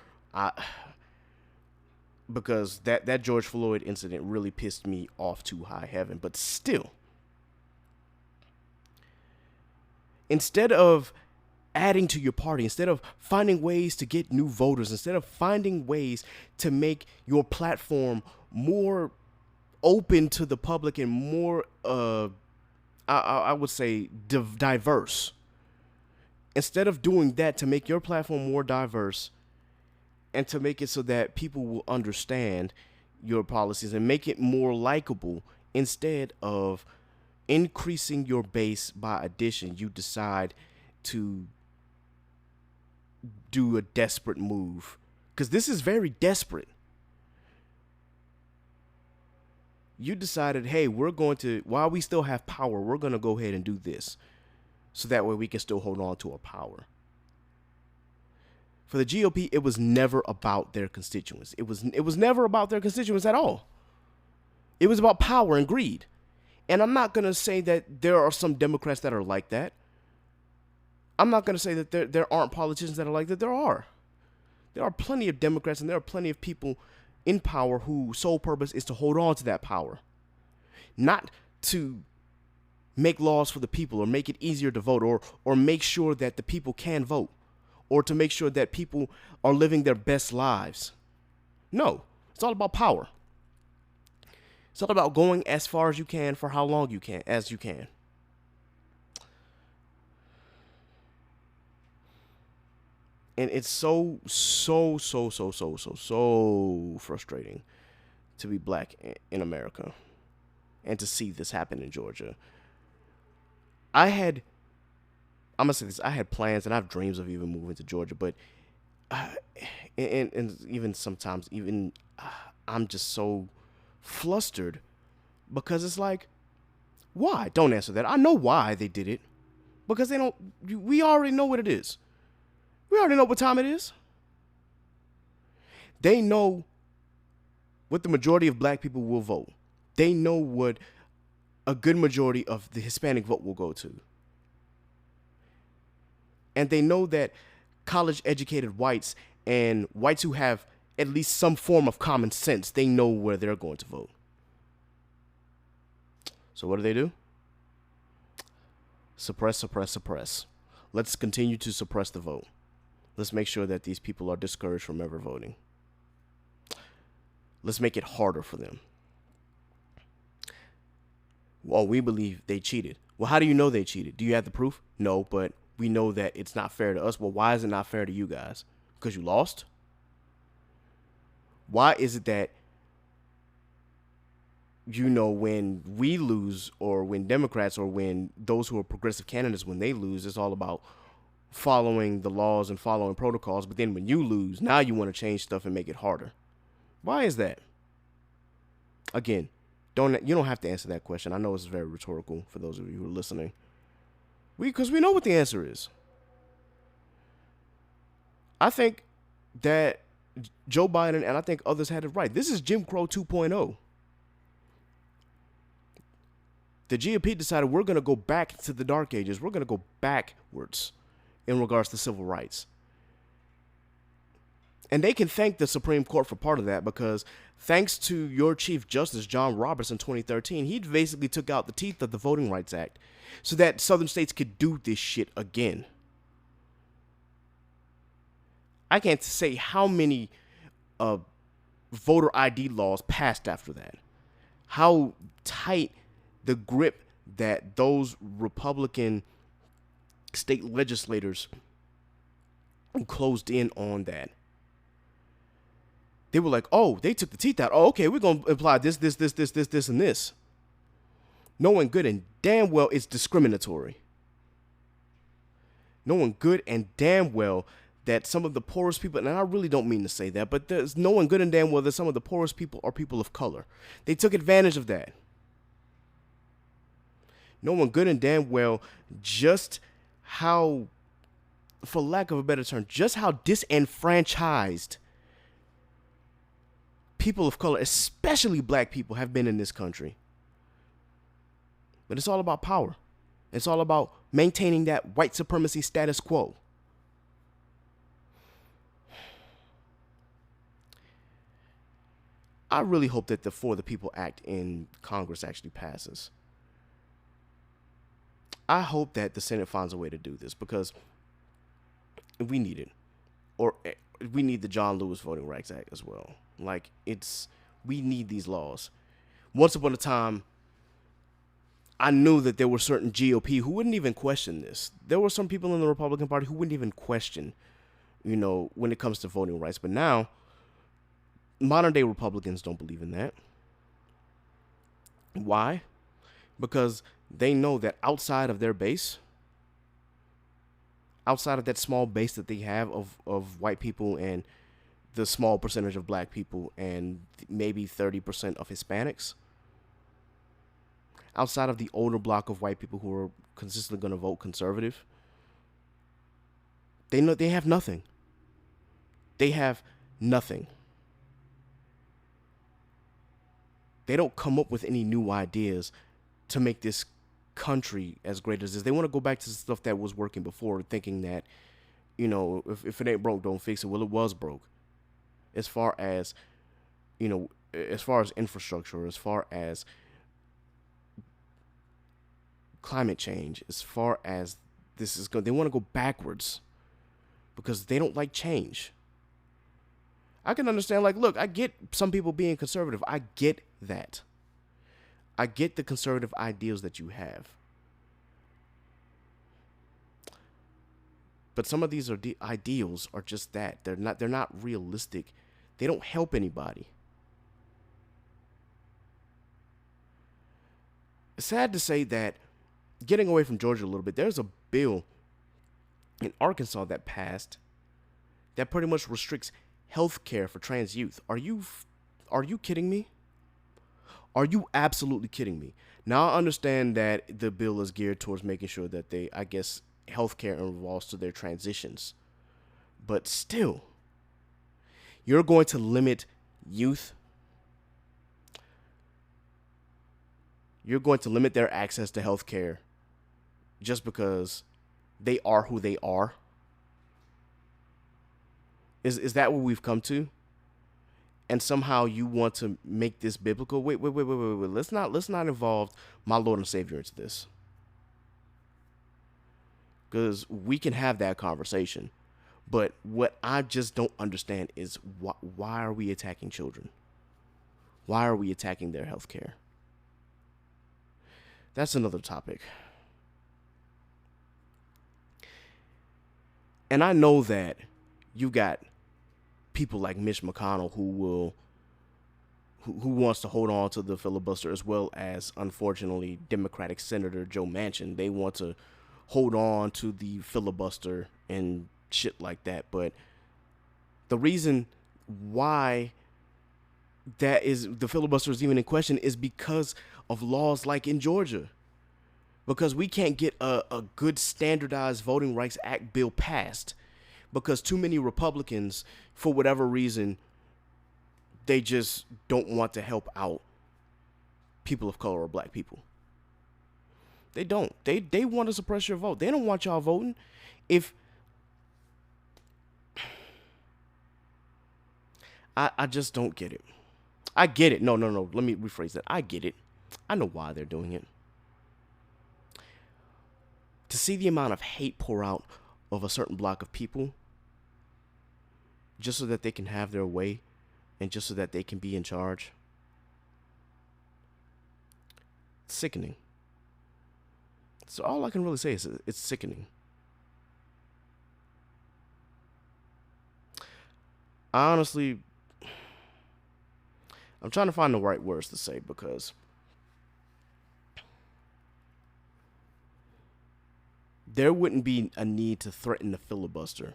because that George Floyd incident really pissed me off to high heaven. But still, instead of adding to your party, instead of finding ways to get new voters, instead of finding ways to make your platform more open to the public and more, I would say, diverse, instead of doing that to make your platform more diverse and to make it so that people will understand your policies and make it more likable, instead of increasing your base by addition, you decide to do a desperate move, because this is very desperate. You decided, hey, we're going to, while we still have power, we're going to go ahead and do this, so that way we can still hold on to our power. For the GOP, it was never about their constituents. It was never about their constituents at all. It was about power and greed. And I'm not going to say that there are some Democrats that are like that. I'm not going to say that there aren't politicians that are like that. There are. There are plenty of Democrats, and there are plenty of people in power whose sole purpose is to hold on to that power. Not to make laws for the people, or make it easier to vote, or make sure that the people can vote, or to make sure that people are living their best lives. No, it's all about power. It's all about going as far as you can for how long you can, as you can. And it's so frustrating to be black in America and to see this happen in Georgia. I'm gonna say this, I had plans and I have dreams of even moving to Georgia, but and even sometimes I'm just so flustered, because it's like, why? Don't answer that. I know why they did it, because we already know what it is. We already know what time it is. They know what the majority of black people will vote. They know what a good majority of the Hispanic vote will go to. And they know that college-educated whites and whites who have at least some form of common sense, they know where they're going to vote. So what do? Suppress. Let's continue to suppress the vote. Let's make sure that these people are discouraged from ever voting. Let's make it harder for them. Well, we believe they cheated. Well, how do you know they cheated? Do you have the proof? No, but we know that it's not fair to us. Well, why is it not fair to you guys? Because you lost? Why is it that, when we lose, or when Democrats, or when those who are progressive candidates, when they lose, it's all about following the laws and following protocols, but then when you lose, now you want to change stuff and make it harder? Why is that? Again, you don't have to answer that question. I know it's very rhetorical for those of you who are listening. Because we know what the answer is. I think that Joe Biden, and I think others, had it right. This is Jim Crow 2.0. The GOP decided we're going to go back to the dark ages. We're going to go backwards in regards to civil rights. And they can thank the Supreme Court for part of that, because thanks to your Chief Justice, John Roberts, in 2013, he basically took out the teeth of the Voting Rights Act so that southern states could do this shit again. I can't say how many voter ID laws passed after that. How tight the grip that those Republican state legislators closed in on that. They were like, oh, they took the teeth out. Oh, okay, we're going to apply this, and this. knowing good and damn well it's discriminatory. Knowing good and damn well that some of the poorest people, and I really don't mean to say that, but there's knowing good and damn well that some of the poorest people are people of color. They took advantage of that. Knowing good and damn well just how, for lack of a better term, just how disenfranchised people of color, especially black people, have been in this country. But it's all about power. It's all about maintaining that white supremacy status quo. I really hope that the For the People Act in Congress actually passes. I hope that the Senate finds a way to do this because we need it. Or we need the John Lewis Voting Rights Act as well. Like, we need these laws. Once upon a time, I knew that there were certain GOP who wouldn't even question this. There were some people in the Republican Party who wouldn't even question, when it comes to voting rights. But now, modern day Republicans don't believe in that. Why? Because they know that outside of their base, outside of that small base that they have of white people and the small percentage of black people and maybe 30% of Hispanics, outside of the older block of white people who are consistently going to vote conservative, they know they have nothing. They have nothing. They don't come up with any new ideas to make this country as great as this. They want to go back to the stuff that was working before, thinking that, if it ain't broke, don't fix it. Well, it was broke. As far as infrastructure, as far as climate change, as far as this is going, they want to go backwards because they don't like change. I can understand, look, I get some people being conservative. I get that. I get the conservative ideals that you have. But some of these ideals are just that. They're not realistic. They don't help anybody. It's sad to say that, getting away from Georgia a little bit, there's a bill in Arkansas that passed that pretty much restricts health care for trans youth. Are you kidding me? Are you absolutely kidding me? Now, I understand that the bill is geared towards making sure that healthcare involves to their transitions. But still, you're going to limit youth. You're going to limit their access to healthcare just because they are who they are. Is that what we've come to? And somehow you want to make this biblical? Wait. Let's not involve my Lord and Savior into this. Because we can have that conversation. But what I just don't understand is why are we attacking children? Why are we attacking their health care? That's another topic. And I know that you got people like Mitch McConnell who wants to hold on to the filibuster, as well as, unfortunately, Democratic Senator Joe Manchin. They want to hold on to the filibuster and shit like that. But the reason why the filibuster is even in question is because of laws like in Georgia. Because we can't get a good standardized Voting Rights Act bill passed because too many Republicans, for whatever reason, they just don't want to help out people of color or black people. They don't. They want to suppress your vote. They don't want y'all voting. I just don't get it. I get it. No. Let me rephrase that. I get it. I know why they're doing it. To see the amount of hate pour out of a certain block of people just so that they can have their way and just so that they can be in charge. It's sickening. So all I can really say is it's sickening. Honestly, I'm trying to find the right words to say because there wouldn't be a need to threaten the filibuster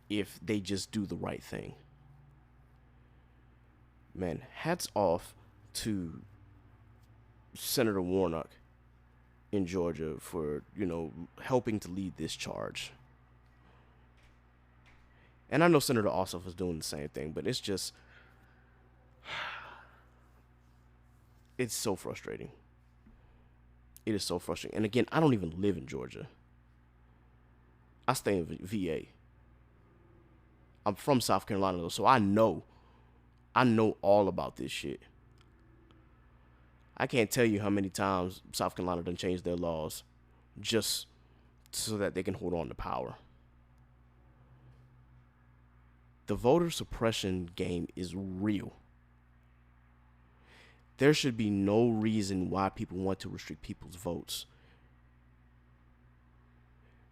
if they just do the right thing. Man, hats off to Senator Warnock in Georgia for, helping to lead this charge. And I know Senator Ossoff is doing the same thing, but it's just, it's so frustrating. It is so frustrating. And again, I don't even live in Georgia. I stay in VA. I'm from South Carolina, though, so I know all about this shit. I can't tell you how many times South Carolina done changed their laws just so that they can hold on to power. The voter suppression game is real. There should be no reason why people want to restrict people's votes.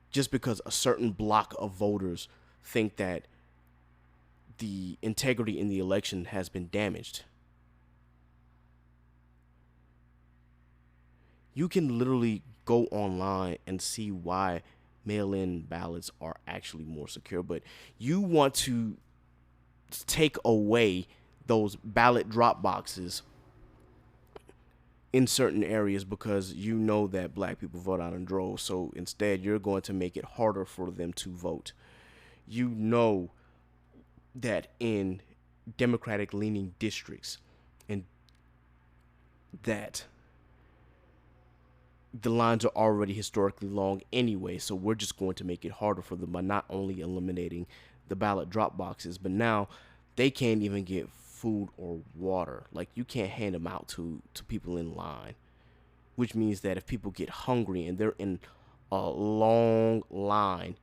Just because a certain block of voters think that the integrity in the election has been damaged. You can literally go online and see why mail-in ballots are actually more secure, but you want to take away those ballot drop boxes in certain areas because you know that black people vote out in droves. So instead, you're going to make it harder for them to vote. You know that in Democratic leaning districts, and that the lines are already historically long anyway, so we're just going to make it harder for them by not only eliminating the ballot drop boxes, but now they can't even get food or water. Like, you can't hand them out to people in line, which means that if people get hungry and they're in a long line,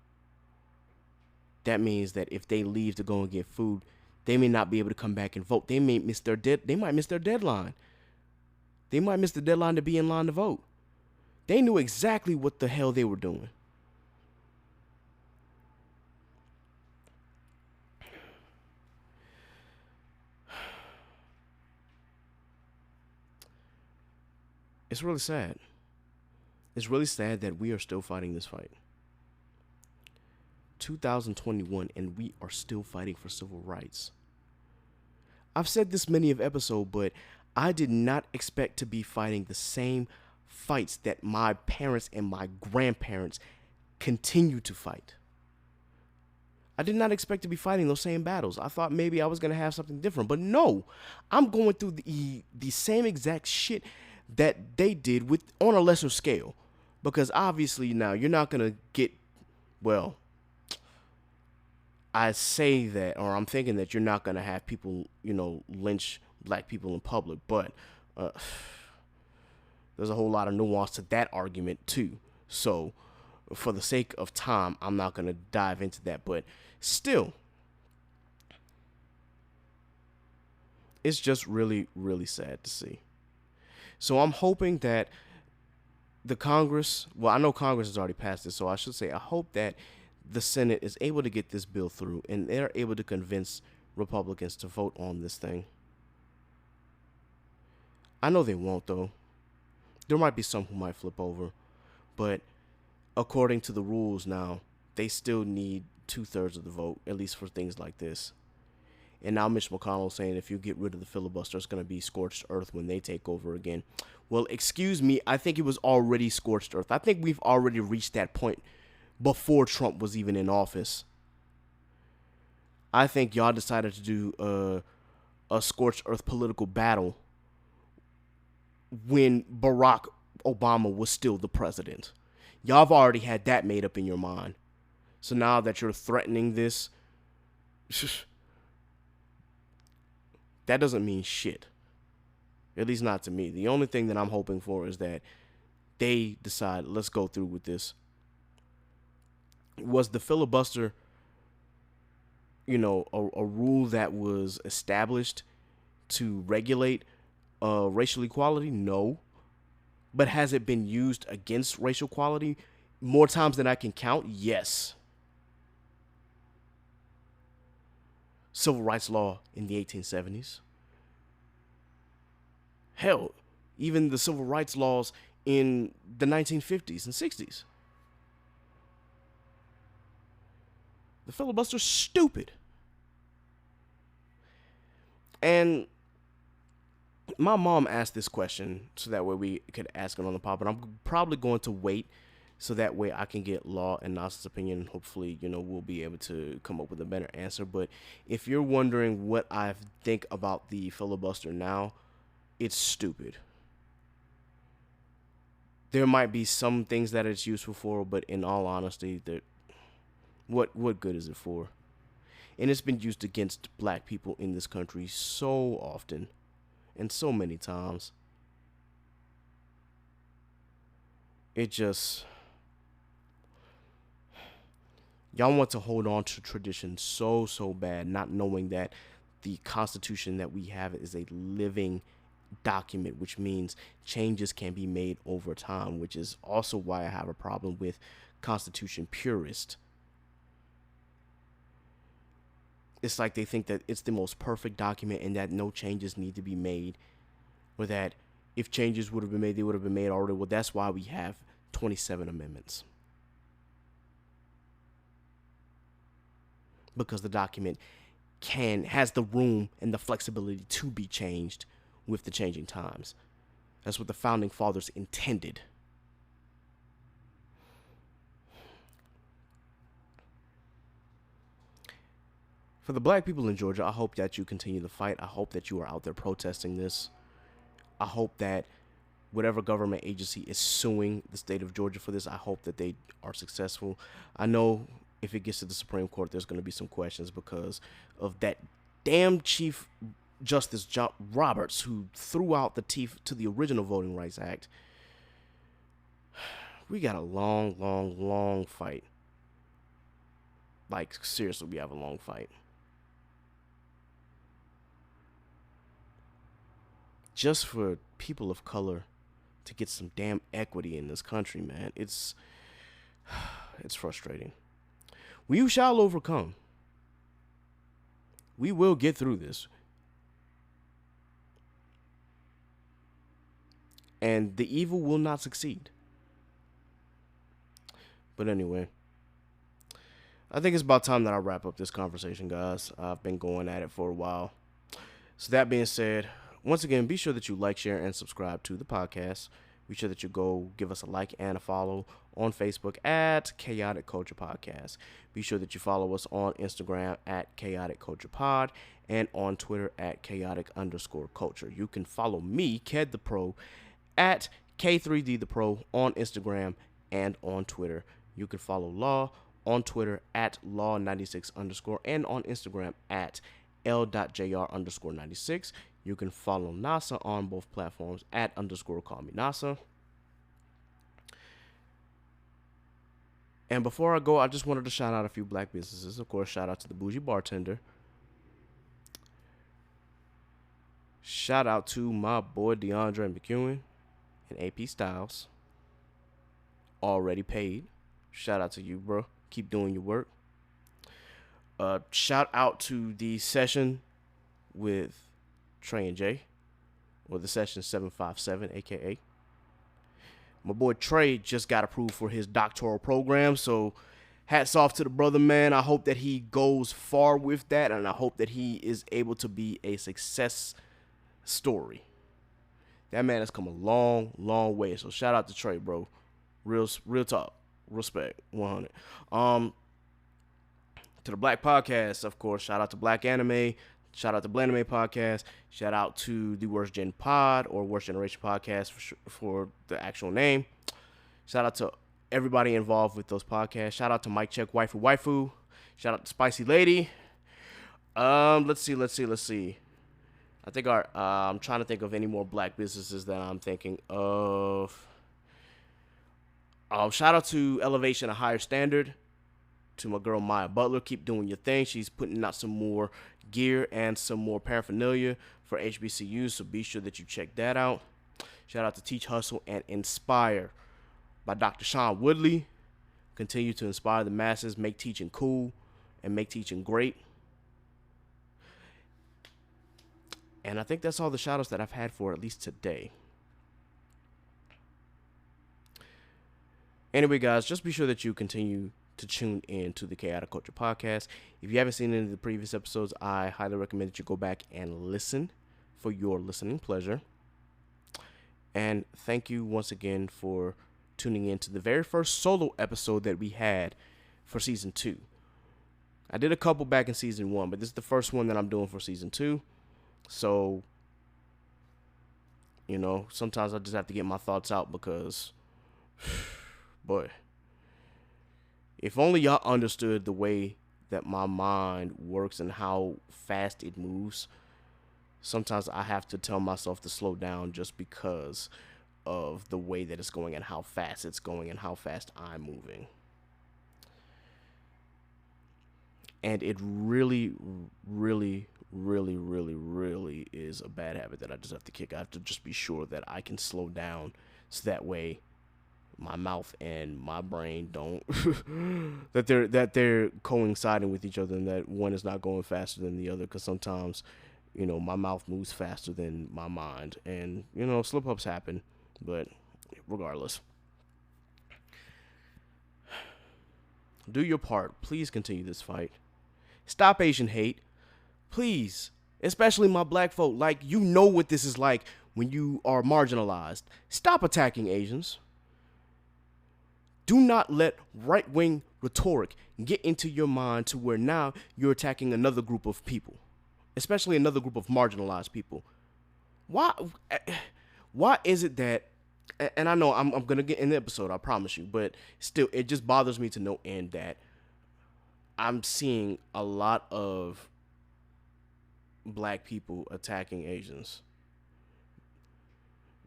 that means that if they leave to go and get food, they may not be able to come back and vote. They might miss their deadline. They might miss the deadline to be in line to vote. They knew exactly what the hell they were doing. It's really sad. It's really sad that we are still fighting this fight. 2021, and we are still fighting for civil rights. I've said this many of episode, but I did not expect to be fighting the same fights that my parents and my grandparents continue to fight. I did not expect to be fighting those same battles. I thought maybe I was going to have something different, but no, I'm going through the same exact shit that they did with on a lesser scale, because obviously now you're not going to get, well, I say that, or I'm thinking that you're not going to have people, lynch black people in public, but there's a whole lot of nuance to that argument too. So for the sake of time, I'm not going to dive into that, but still, it's just really, really sad to see. So I'm hoping that the Congress, well, I know Congress has already passed it, so I should say I hope that the Senate is able to get this bill through and they're able to convince Republicans to vote on this thing. I know they won't, though. There might be some who might flip over, but according to the rules now, they still need 2/3 of the vote, at least for things like this. And now Mitch McConnell saying if you get rid of the filibuster, it's going to be scorched earth when they take over again. Well, excuse me, I think it was already scorched earth. I think we've already reached that point before Trump was even in office. I think y'all decided to do a scorched earth political battle when Barack Obama was still the president. Y'all have already had that made up in your mind. So now that you're threatening this, that doesn't mean shit. At least not to me. The only thing that I'm hoping for is that they decide, let's go through with this. Was the filibuster, a rule that was established to regulate racial equality? No. But has it been used against racial equality more times than I can count? Yes. Civil rights law in the 1870s. Hell, even the civil rights laws in the 1950s and 60s. The filibuster's stupid. And my mom asked this question so that way we could ask it on the pod, but I'm probably going to wait so that way I can get Law and Nas's opinion. Hopefully, we'll be able to come up with a better answer. But if you're wondering what I think about the filibuster now, it's stupid. There might be some things that it's useful for, but in all honesty, what good is it for? And it's been used against black people in this country so often and so many times. It just... Y'all want to hold on to tradition so bad, not knowing that the Constitution that we have is a living document, which means changes can be made over time, which is also why I have a problem with Constitution purists. It's like they think that it's the most perfect document and that no changes need to be made, or that if changes would have been made, they would have been made already. Well, that's why we have 27 amendments. Because the document has the room and the flexibility to be changed with the changing times. That's what the founding fathers intended. For the black people in Georgia, I hope that you continue the fight. I hope that you are out there protesting this. I hope that whatever government agency is suing the state of Georgia for this, I hope that they are successful. I know if it gets to the Supreme Court, there's going to be some questions because of that damn Chief Justice John Roberts, who threw out the teeth to the original Voting Rights Act. We got a long fight. Like, seriously, we have a long fight. Just for people of color to get some damn equity in this country, man. It's frustrating. We shall overcome. We will get through this. And the evil will not succeed. But anyway, I think it's about time that I wrap up this conversation, guys. I've been going at it for a while. So that being said, once again, be sure that you like, share, and subscribe to the podcast. Be sure that you go give us a like and a follow on Facebook at Chaotic Culture Podcast. Be sure that you follow us on Instagram at Chaotic Culture Pod and on Twitter at Chaotic_Culture. You can follow me, Ked the Pro, at K3D the Pro on Instagram and on Twitter. You can follow Law on Twitter at Law96_ and on Instagram at L.JR_96. You can follow Nasa on both platforms at _CallMeNasa. And before I go, I just wanted to shout out a few black businesses. Of course, shout out to the Bougie Bartender. Shout out to my boy DeAndre McEwen and AP Styles. Already paid. Shout out to you, bro. Keep doing your work. Shout out to the session with Trey and Jay, or the session 757, aka my boy Trey just got approved for his doctoral program, so hats off to the brother, man. I hope that he goes far with that, and I hope that he is able to be a success story. That man has come a long way, so shout out to Trey, bro. Real talk, respect, 100. To the Black Podcast, of course, shout out to Black Anime. Shout out to Blanime Podcast. Shout out to the Worst Gen Pod, or Worst Generation Podcast for the actual name. Shout out to everybody involved with those podcasts. Shout out to Mike Check Waifu. Shout out to Spicy Lady. Let's see. I think I'm trying to think of any more black businesses that I'm thinking of. Shout out to Elevation A Higher Standard. To my girl Maya Butler, keep doing your thing. She's putting out some more gear and some more paraphernalia for HBCUs, so be sure that you check that out. Shout out to Teach, Hustle, and Inspire by Dr. Sean Woodley. Continue to inspire the masses, make teaching cool, and make teaching great. And I think that's all the shout outs that I've had for at least today. Anyway, guys, just be sure that you continue to tune in to the Chaotic Culture Podcast. If you haven't seen any of the previous episodes, I highly recommend that you go back and listen for your listening pleasure. And thank you once again for tuning in to the very first solo episode that we had for season 2. I did a couple back in season 1, but this is the first one that I'm doing for season 2. So, you know, sometimes I just have to get my thoughts out because, boy, if only y'all understood the way that my mind works and how fast it moves. Sometimes I have to tell myself to slow down just because of the way that it's going and how fast it's going and how fast I'm moving. And it really, really, really, really, really is a bad habit that I just have to kick. I have to just be sure that I can slow down so that way my mouth and my brain don't that they're coinciding with each other and that one is not going faster than the other, because sometimes, you know, my mouth moves faster than my mind, and, you know, slip-ups happen. But regardless, do your part. Please continue this fight. Stop Asian hate. Please. Especially my black folk. Like, you know what this is like when you are marginalized. Stop attacking Asians. Do not let right-wing rhetoric get into your mind to where now you're attacking another group of people, especially another group of marginalized people. Why is it that, and I know I'm going to get in the episode, I promise you, but still, it just bothers me to no end that I'm seeing a lot of black people attacking Asians.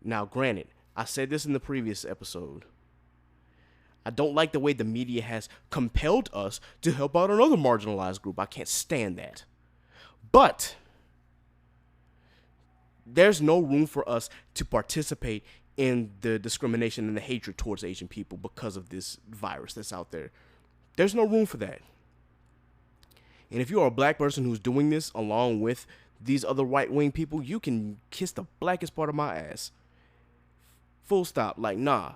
Now, granted, I said this in the previous episode. I don't like the way the media has compelled us to help out another marginalized group. I can't stand that. But there's no room for us to participate in the discrimination and the hatred towards Asian people because of this virus that's out there. There's no room for that. And if you are a black person who's doing this along with these other right-wing people, you can kiss the blackest part of my ass. Full stop. Like, nah.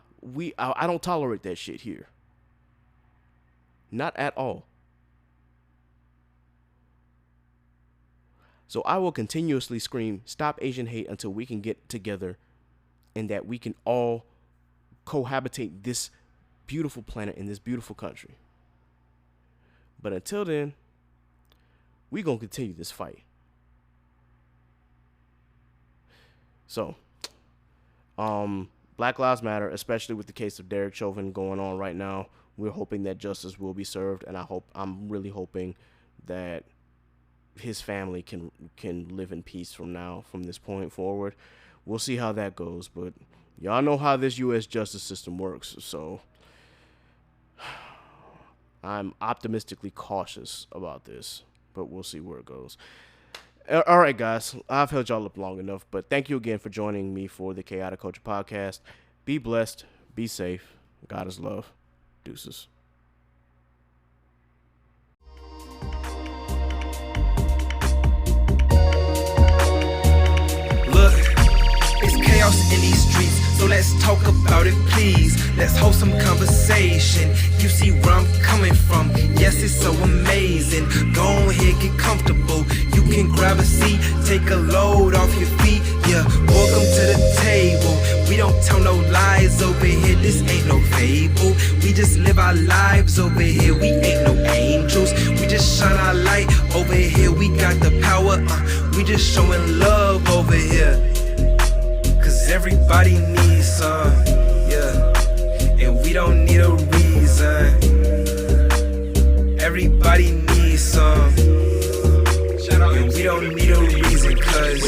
I don't tolerate that shit here. Not at all. So I will continuously scream, stop Asian hate, until we can get together and that we can all cohabitate this beautiful planet in this beautiful country. But until then, we're going to continue this fight. So, Black Lives Matter, especially with the case of Derek Chauvin going on right now. We're hoping that justice will be served, and I'm really hoping that his family can live in peace from this point forward. We'll see how that goes, but y'all know how this U.S. justice system works, so I'm optimistically cautious about this, but we'll see where it goes. All right, guys, I've held y'all up long enough, but thank you again for joining me for the Chaotic Culture Podcast. Be blessed, be safe. God is love. Deuces. Look, it's chaos in these streets, so let's talk about it, please. Let's hold some conversation. You see where I'm coming from. Yes, it's so amazing. Go ahead, get comfortable. You can grab a seat, take a load off your feet. Yeah, welcome to the table. We don't tell no lies over here. This ain't no fable. We just live our lives over here. We ain't no angels. We just shine our light over here. We got the power. We just showing love over here. Cause everybody needs some, yeah. And we don't need a reason. Everybody needs some. And we don't need a reason, cause